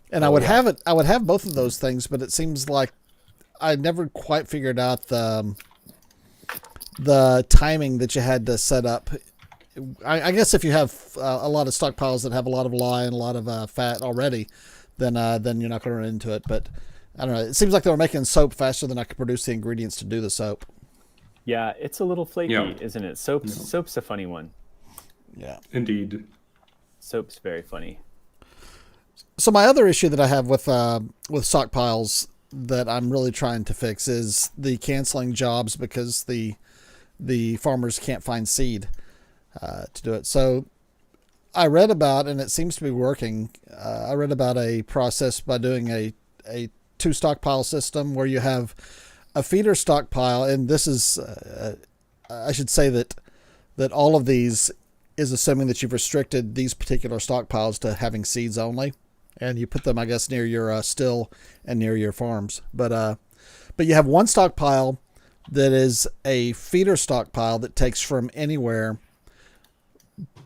and I would have both of those things, but it seems like I never quite figured out the timing that you had to set up. I guess if you have a lot of stockpiles that have a lot of lye and a lot of fat already, then you're not going to run into it. But I don't know. It seems like they were making soap faster than I could produce the ingredients to do the soap. Yeah, it's a little flaky, isn't it? Soap's a funny one. Yeah, indeed. Soap's very funny. So my other issue that I have with stockpiles that I'm really trying to fix is the canceling jobs because the farmers can't find seed to do it. So I read about, and it seems to be working, I read about a process by doing a 2 stockpile system where you have a feeder stockpile, and this is I should say that all of these is assuming that you've restricted these particular stockpiles to having seeds only, and you put them, I guess, near your still and near your farms. But you have one stockpile that is a feeder stockpile that takes from anywhere,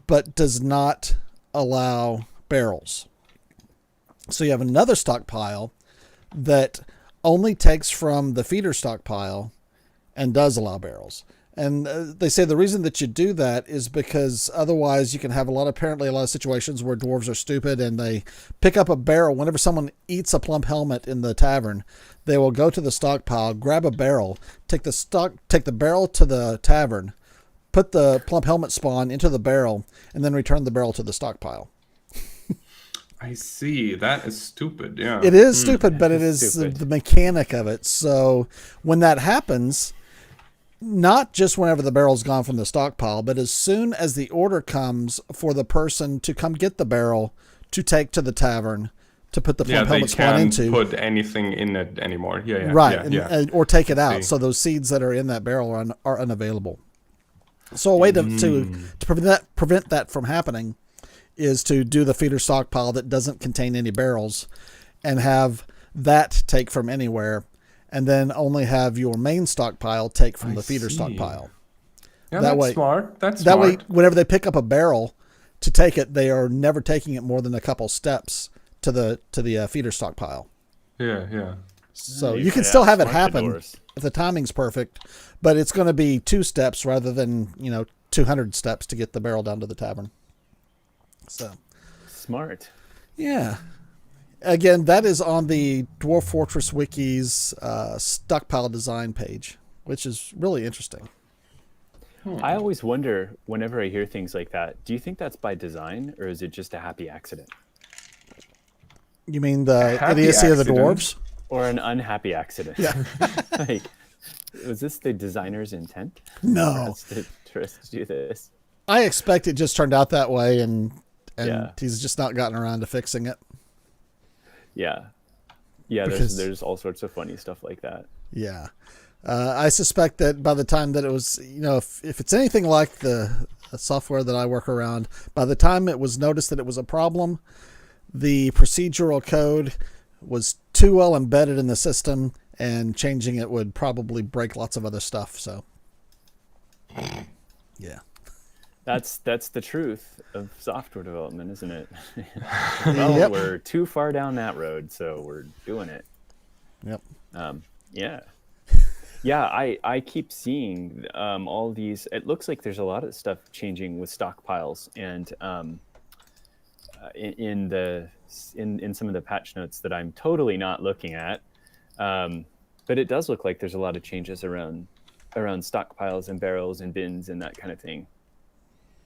but does not allow barrels. So you have another stockpile that only takes from the feeder stockpile and does allow barrels. And they say the reason that you do that is because otherwise you can have apparently a lot of situations where dwarves are stupid and they pick up a barrel. Whenever someone eats a plump helmet in the tavern, they will go to the stockpile, grab a barrel, take the barrel to the tavern, put the plump helmet spawn into the barrel, and then return the barrel to the stockpile. I see. That is stupid. Yeah. It is stupid, but it is stupid. the mechanic of it. So when that happens, not just whenever the barrel's gone from the stockpile, but as soon as the order comes for the person to come get the barrel to take to the tavern to put the plump helmet spawn into. They can't put anything in it anymore. Yeah. Right, Yeah. or take it out. see. So those seeds that are in that barrel are unavailable. So a way to prevent that from happening is to do the feeder stockpile that doesn't contain any barrels and have that take from anywhere, and then only have your main stockpile take from the feeder see. stockpile. Yeah, That that's way- smart. That's That smart. way, whenever they pick up a barrel to take it, they are never taking it more than a couple steps to the feeder stockpile. Yeah. So Nice. you can Yeah, still have it smart happen dwarves. if the timing's perfect, but it's going to be 2 steps rather than 200 steps to get the barrel down to the tavern. So Smart. yeah. Again, that is on the Dwarf Fortress Wiki's Stockpile Design page, which is really interesting. I always wonder whenever I hear things like that, do you think that's by design or is it just a happy accident? You mean the Happy idiocy of the accident. dwarves? Or an unhappy accident? Yeah. Like, was this the designer's intent? No. For us to do this? I expect it just turned out that way, and Yeah. he's just not gotten around to fixing it. Yeah. Yeah, Because- there's all sorts of funny stuff like that. Yeah. I suspect that by the time that it was, if it's anything like the software that I work around, by the time it was noticed that it was a problem, the procedural code was too well embedded in the system, and changing it would probably break lots of other stuff. So, yeah. That's the truth of software development, isn't it? Well, Yep. we're too far down that road, so we're doing it. Yep. Yeah. Yeah, I keep seeing all these. It looks like there's a lot of stuff changing with stockpiles, and in some of the patch notes that I'm totally not looking at. But it does look like there's a lot of changes around stockpiles and barrels and bins and that kind of thing.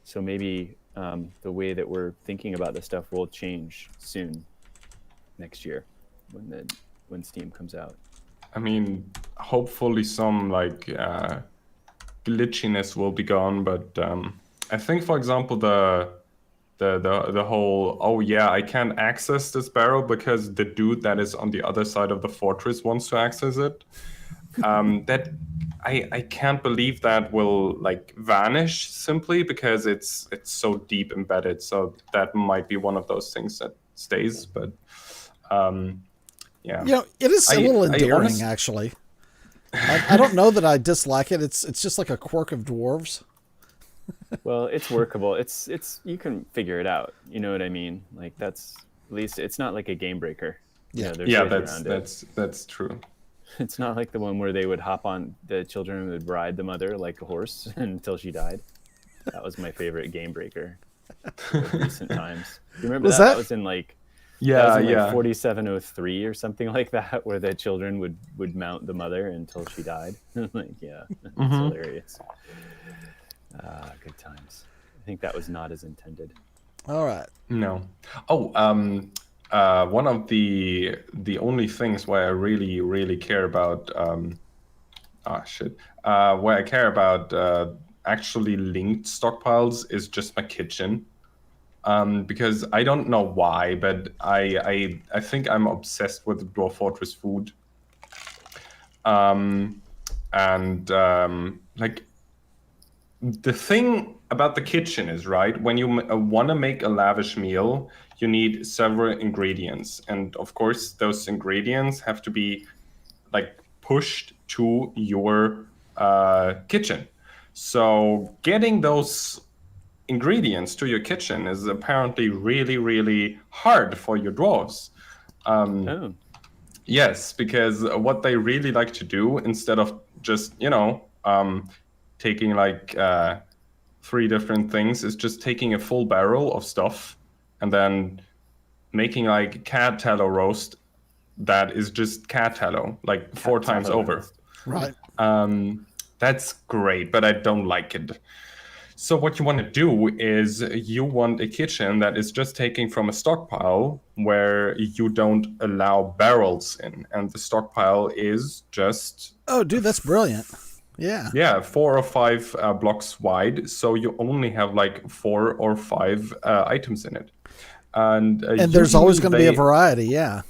So maybe the way that we're thinking about this stuff will change soon, next year, when Steam comes out. I mean, hopefully some glitchiness will be gone, but I think, for example, the whole I can't access this barrel because the dude that is on the other side of the fortress wants to access it. That I can't believe that will vanish simply because it's so deep embedded. So that might be one of those things that stays, but. Yeah. It is a little endearing, I actually. I don't know that I dislike it. It's just like a quirk of dwarves. Well, it's workable. It's you can figure it out. You know what I mean? Like that's at least it's not like a game breaker. Yeah. There's Yeah, ways around it. that's true. It's not like the one where they would hop on the children would ride the mother like a horse until she died. That was my favorite game breaker of recent times. You remember Was that? that- That was in that Yeah, was in yeah. 4703 or something like that, where the children would mount the mother until she died. It's hilarious. Good times. I think that was not as intended. All right. No. Oh, one of the only things where I really care about where I care about actually linked stockpiles is just my kitchen. Because I don't know why, but I think I'm obsessed with Dwarf Fortress food. The thing about the kitchen is, right, when you want to make a lavish meal, you need several ingredients. And of course, those ingredients have to be pushed to your kitchen. So getting those ingredients to your kitchen is apparently really hard for your dwarves. Oh, Yes, because what they really like to do, instead of just, taking like 3 different things, is just taking a full barrel of stuff and then making like cat tallow roast that is just cat tallow, like 4 times tallow over. roast. Right. That's great, but I don't like it. So what you want to do is you want a kitchen that is just taking from a stockpile where you don't allow barrels in, and the stockpile is just Oh, dude, that's brilliant. Yeah. 4 or 5 blocks wide, so you only have like 4 or 5 items in it, and there's always going to be a they- variety. Yeah.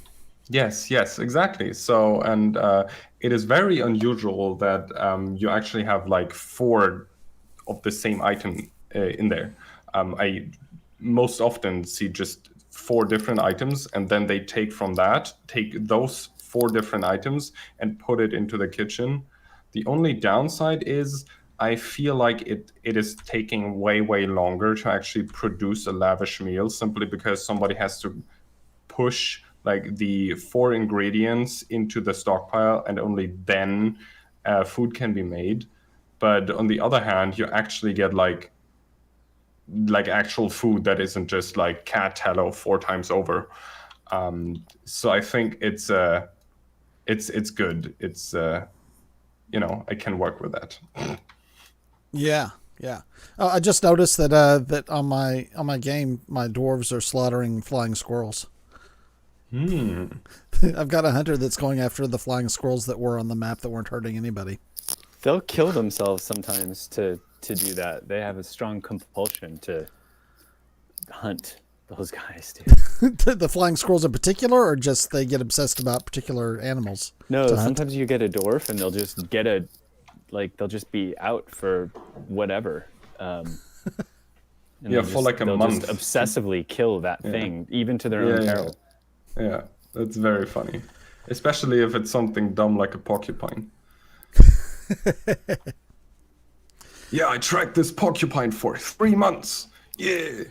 Yes, exactly. So, and it is very unusual that you actually have like 4 of the same item in there. I most often see just 4 different items, and then they take those 4 different items and put it into the kitchen. The only downside is I feel like it is taking way longer to actually produce a lavish meal, simply because somebody has to push like the 4 ingredients into the stockpile, and only then food can be made. But on the other hand, you actually get like actual food that isn't just like cat tallow 4 times over. So I think it's good. It's I can work with that. Yeah. I just noticed that that on my game, my dwarves are slaughtering flying squirrels. I've got a hunter that's going after the flying squirrels that were on the map that weren't hurting anybody. They'll kill themselves sometimes to do that. They have a strong compulsion to hunt those guys, dude. The flying squirrels in particular, or just they get obsessed about particular animals? No, to hunt? sometimes you get a dwarf and they'll just they'll just be out for whatever. And for like a they'll month. just obsessively kill that thing, even to their own peril. Yeah, that's very funny. Especially if it's something dumb like a porcupine. Yeah, I tracked this porcupine for 3 months. Yeah.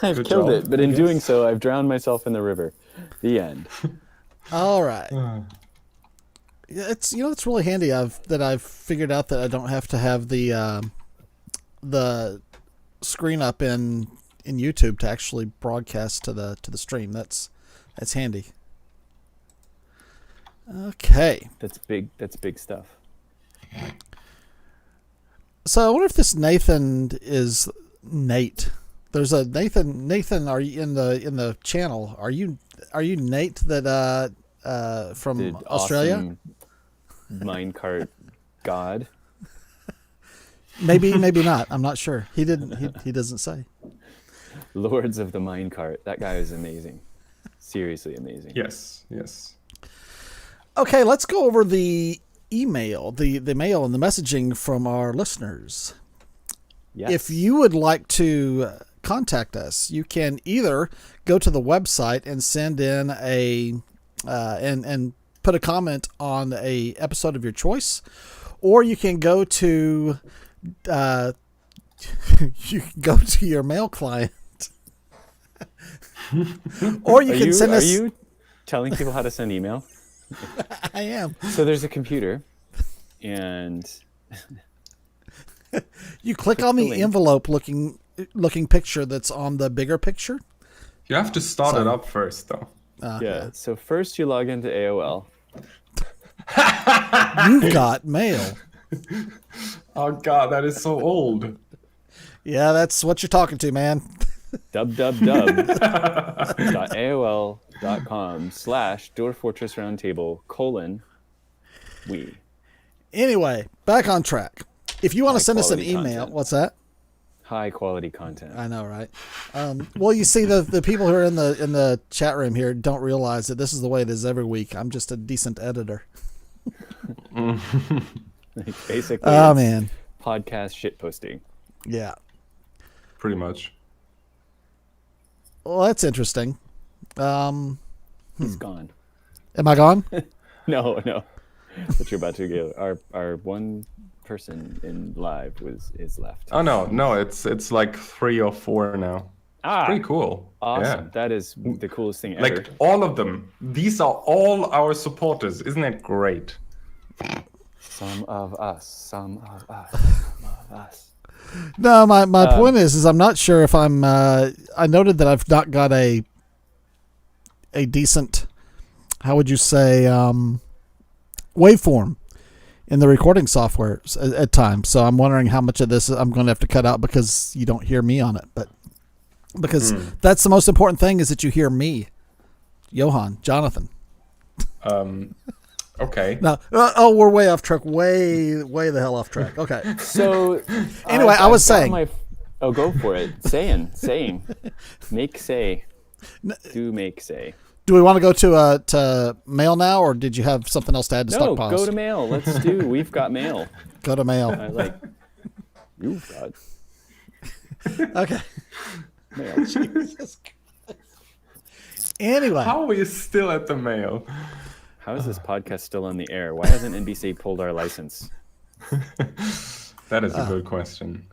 I've Good killed job, it, but in doing so, I've drowned myself in the river. The end. All right. It's it's really handy. That I've figured out that I don't have to have the screen up in YouTube to actually broadcast to the stream. That's handy. Okay. That's big stuff. So I wonder if this Nathan is Nate. There's a Nathan. Nathan, are you in the channel? Are you Nate that from The Australia? awesome minecart god. Maybe not. I'm not sure. He didn't. He doesn't say. Lords of the minecart. That guy is amazing. Seriously amazing. Yes. Okay, let's go over the email, the mail and the messaging from our listeners. Yes. If you would like to contact us, you can either go to the website and send in and put a comment on a episode of your choice, or you can go to your mail client, or you can send us. Are you telling people how to send email? I am. So there's a computer, and You click on the link. envelope looking picture that's on the bigger picture. You have to start it up first, though. yeah. So first you log into AOL. You've got mail. Oh God, that is so old. Yeah, that's what you're talking to, man. www.aol.com/DwarfFortressRoundtable:we. Anyway, back on track. If you want to High send us an quality email, content. what's that? High quality content. I know, right? Well, you see, the people who are in the chat room here don't realize that this is the way it is every week. I'm just a decent editor. Basically, Oh it's man, podcast shit posting. yeah. Pretty much. Well, that's interesting. He's gone. Am I gone? No. But you're about to go. Our one person in live is left. Oh no, it's like 3 or 4 now. Pretty cool. Awesome. Yeah. That is the coolest thing ever. Like all of them. These are all our supporters. Isn't that great? Some of us, some of us, some of us. No, my point is I'm not sure if I'm. I noted that I've not got a decent, how would you say, waveform in the recording software at times. So I'm wondering how much of this I'm going to have to cut out because you don't hear me on it. But because that's the most important thing is that you hear me, Johan, Jonathan. Okay. No, we're way off track. Way the hell off track. Okay. So Anyway, I was saying. Go for it. Saying. Make say. Do make say. Do we want to go to mail now, or did you have something else to add to No, Stockpiles? go to mail. Let's do. We've got mail. Go to mail. I like. You've got Okay. mail. Jesus Christ. Anyway. How are we still at the mail? How is this podcast still on the air? Why hasn't NBC pulled our license? That is a good question.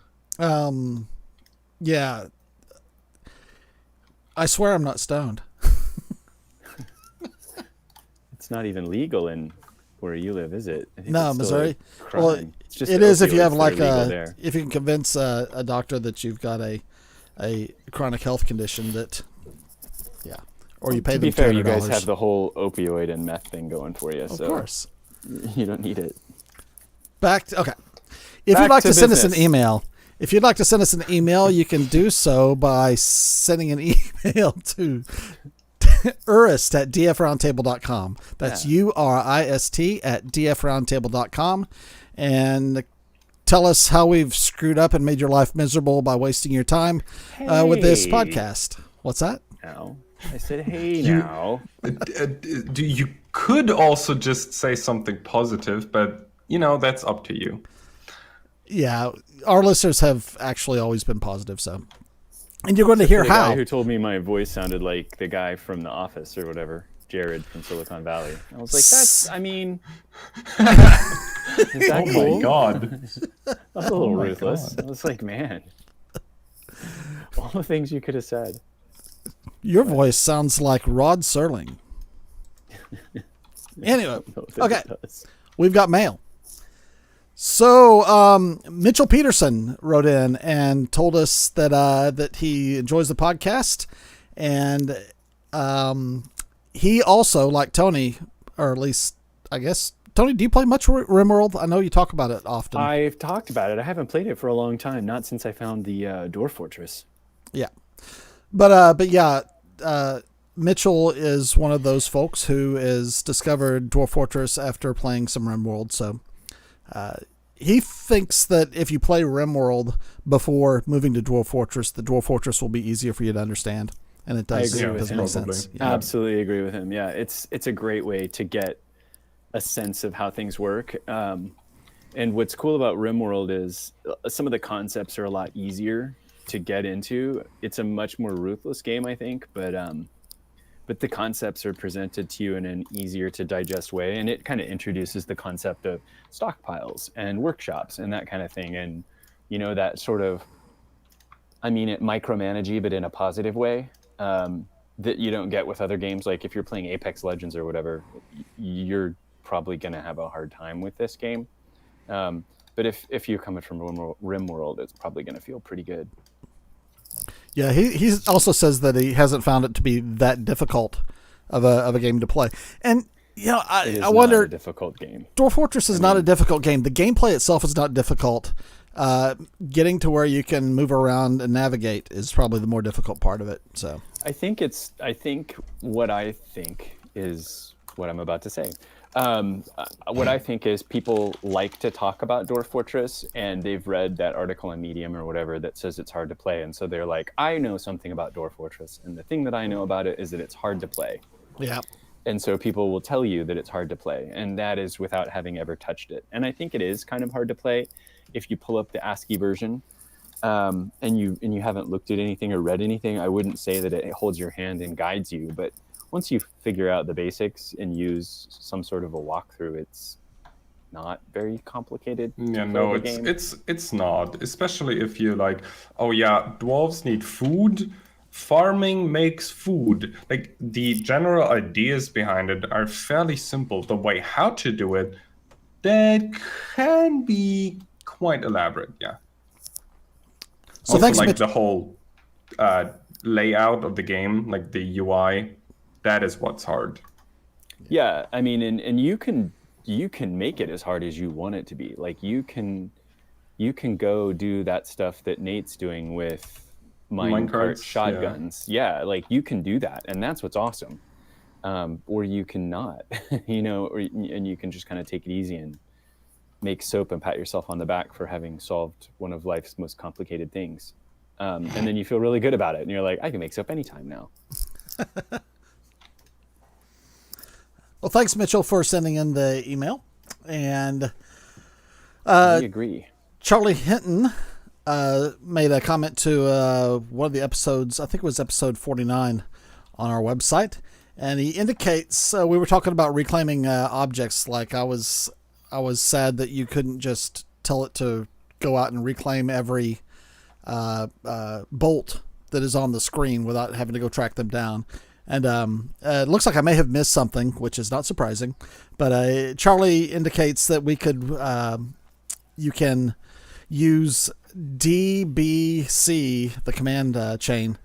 Yeah. I swear I'm not stoned. It's not even legal in where you live, is it? I think No, it's still Missouri. a crime. Well, It's just it is if you opioids have that are like legal a, there. if you can convince a doctor that you've got a chronic health condition that, yeah, or you pay To them be fair, you $200. guys have the whole opioid and meth thing going for you, Of so course. you don't need it. Okay. If Back you'd like to to send us an business. email, you can do so by sending an email to urist@dfroundtable.com. That's urist@dfroundtable.com, and tell us how we've screwed up and made your life miserable by wasting your time with this Hey. podcast. What's that? Now, I said, hey, now. You could also just say something positive, but that's up to you. Yeah, our listeners have actually always been positive, so. And you're going to hear The how. guy who told me my voice sounded like the guy from The Office or whatever, Jared from Silicon Valley. I was like, is that Oh cool? my god. That's a little my ruthless. God. I was like, man, all the things you could have said. Your voice sounds like Rod Serling. Anyway, No, that okay, it does. we've got mail. So Mitchell Peterson wrote in and told us that he enjoys the podcast, and he also, like Tony, or at least I guess Tony, do you play much RimWorld? I know you talk about it often. I've talked about it. I haven't played it for a long time, not since I found the Dwarf Fortress. Yeah, but yeah, Mitchell is one of those folks who has discovered Dwarf Fortress after playing some RimWorld. So he thinks that if you play RimWorld before moving to Dwarf Fortress, the Dwarf Fortress will be easier for you to understand, and it does. I agree with does him. make Probably. sense. Yeah. Absolutely agree with him. Yeah, it's a great way to get a sense of how things work. And what's cool about RimWorld is some of the concepts are a lot easier to get into. It's a much more ruthless game, I think, but the concepts are presented to you in an easier to digest way, and it kind of introduces the concept of stockpiles and workshops and that kind of thing. And that sort of, it micromanagey, but in a positive way, that you don't get with other games. Like if you're playing Apex Legends or whatever, you're probably going to have a hard time with this game. But if you're coming from RimWorld, it's probably going to feel pretty good. Yeah, he also says that he hasn't found it to be that difficult of a game to play. And I wonder, not a difficult game. Dwarf Fortress is not a difficult game. The gameplay itself is not difficult. Getting to where you can move around and navigate is probably the more difficult part of it. So I think what I think is what I'm about to say. What I think is people like to talk about Dwarf Fortress, and they've read that article on Medium or whatever that says it's hard to play, and so they're like, I know something about Dwarf Fortress, and the thing that I know about it is that it's hard to play. yeah, And so people will tell you that it's hard to play, and that is without having ever touched it. And I think it is kind of hard to play if you pull up the ASCII version, and you haven't looked at anything or read anything. I wouldn't say that it holds your hand and guides you, but once you figure out the basics and use some sort of a walkthrough, it's not very complicated. Yeah, no, it's not. Especially if you're like, oh yeah, dwarves need food. farming makes food. Like, the general ideas behind it are fairly simple. The way how to do it, that can be quite elaborate, yeah. So Also, thanks, like, Mitch. the whole layout of the game, like the UI, that is what's hard. Yeah, I mean, and you can make it as hard as you want it to be. Like you can go do that stuff that Nate's doing with minecart shotguns. Yeah, like you can do that, and that's what's awesome. Or you can not, and you can just kind of take it easy and make soap and pat yourself on the back for having solved one of life's most complicated things. And then you feel really good about it, and you're like, I can make soap anytime now. Well, thanks, Mitchell, for sending in the email. And I agree. Charlie Hinton made a comment to one of the episodes, I think it was episode 49 on our website. And he indicates, we were talking about reclaiming objects. Like I was sad that you couldn't just tell it to go out and reclaim every bolt that is on the screen without having to go track them down. And it looks like I may have missed something, which is not surprising. But Charlie indicates that we could, you can use DBC, the command chain,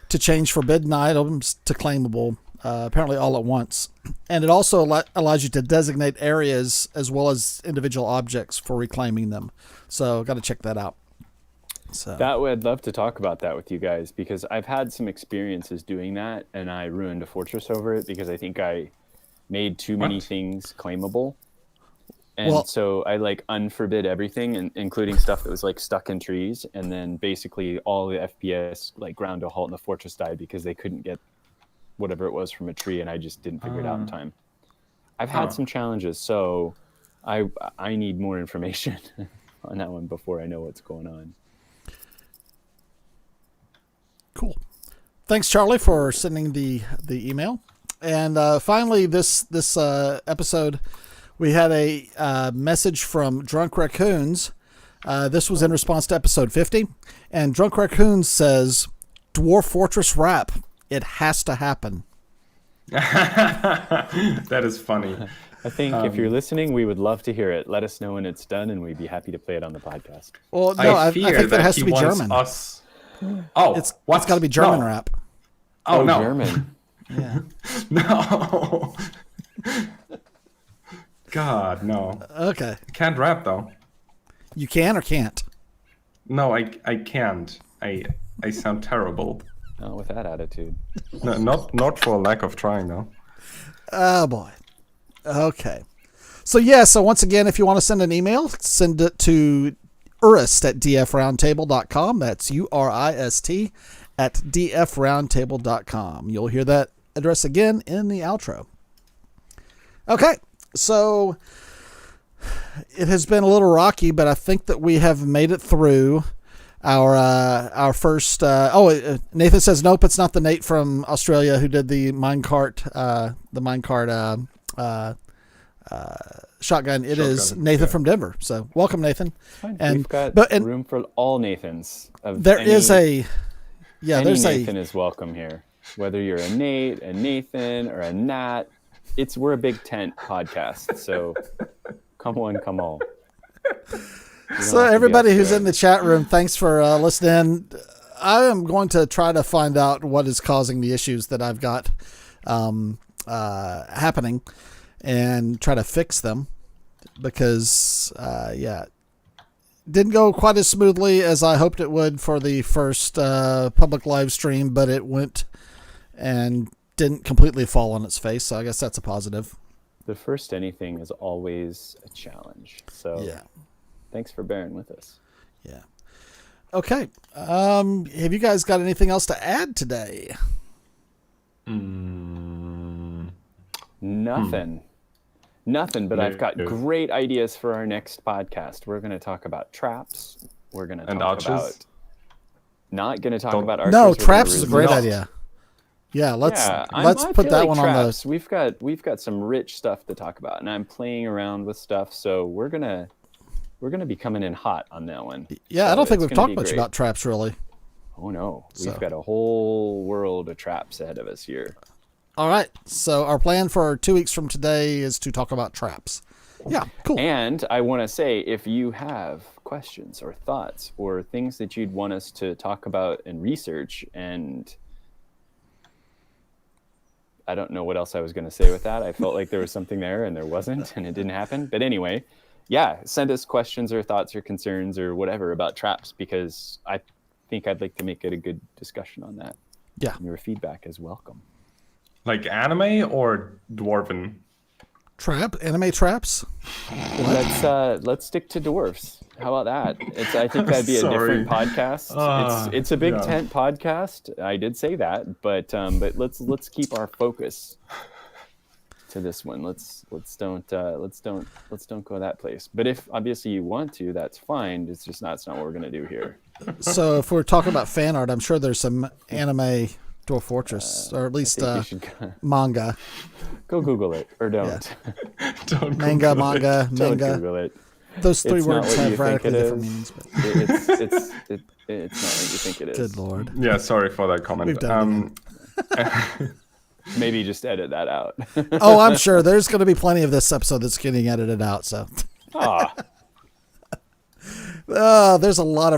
to change forbidden items to claimable, apparently all at once. And it also allows you to designate areas as well as individual objects for reclaiming them. So got to check that out. So I'd love to talk about that with you guys, because I've had some experiences doing that, and I ruined a fortress over it because I think I made too many things claimable. And so I like unforbid everything, including stuff that was like stuck in trees, and then basically all the FPS like ground to a halt and the fortress died because they couldn't get whatever it was from a tree, and I just didn't figure it out in time. I've had some challenges, so I need more information on that one before I know what's going on. Cool. Thanks, Charlie, for sending the email. And finally, this episode, we had a message from Drunk Raccoons. This was in response to episode 50. And Drunk Raccoons says, Dwarf Fortress Rap. It has to happen. That is funny. I think if you're listening, we would love to hear it. Let us know when it's done, and we'd be happy to play it on the podcast. Well, no, I think that has to be German. It's got to be German rap. Oh, no. German. Yeah. No. God, no. Okay. I can't rap, though. You can or can't? No, I can't. I sound terrible. Not with that attitude. No, not for a lack of trying, though. Oh, boy. Okay. So once again, if you want to send an email, send it to urist@dfroundtable.com. That's URIST at dfroundtable.com. You'll hear that address again in the outro. Okay, so it has been a little rocky, but I think that we have made it through our first. Nathan says nope, it's not the Nate from Australia who did the minecart shotgun. It is Nathan from Denver. So welcome, Nathan. And we've got room for all Nathans. There's any Nathan is welcome here. Whether you're a Nate, a Nathan, or a Nat, we're a big tent podcast. So come on, come all. So everybody who's in the chat room, thanks for listening. I am going to try to find out what is causing the issues that I've got happening, and try to fix them, because didn't go quite as smoothly as I hoped it would for the first public live stream, but it went and didn't completely fall on its face, so I guess that's a positive. The first anything is always a challenge, so thanks for bearing with us. Yeah. Okay. Have you guys got anything else to add today? Nothing, but I've got great ideas for our next podcast. We're going to talk about traps. We're going to talk about... Not going to talk about archers. No, traps is a great idea. Yeah, let's put that one traps, on the... We've got some rich stuff to talk about, and I'm playing around with stuff, so we're going to be coming in hot on that one. Yeah, so I don't think we've talked much about traps, really. Oh no, we've So- got a whole world of traps ahead of us here. All right. So our plan for 2 weeks from today is to talk about traps. Yeah, cool. And I want to say, if you have questions or thoughts or things that you'd want us to talk about and research, and I don't know what else I was going to say with that. I felt like there was something there and there wasn't, and it didn't happen. But anyway, yeah, send us questions or thoughts or concerns or whatever about traps, because I think I'd like to make it a good discussion on that. Yeah. And your feedback is welcome. Like anime or dwarven? Anime traps? Let's stick to dwarfs. How about that? I think that'd be a different podcast. It's a big tent podcast. I did say that, but let's keep our focus to this one. Let's don't go that place. But if obviously you want to, that's fine. It's just that's not what we're gonna do here. So if we're talking about fan art, I'm sure there's some anime Dwarf Fortress, or at least I think you should manga. go Google it, or don't. Don't Manga, Google it. manga, Don't manga. Google it. Those three It's not words what you have think radically it different is. meanings. But It's not what you think it is. good lord. Yeah, sorry for that comment. We've done Maybe just edit that out. Oh, I'm sure there's going to be plenty of this episode that's getting edited out. So Ah. there's a lot of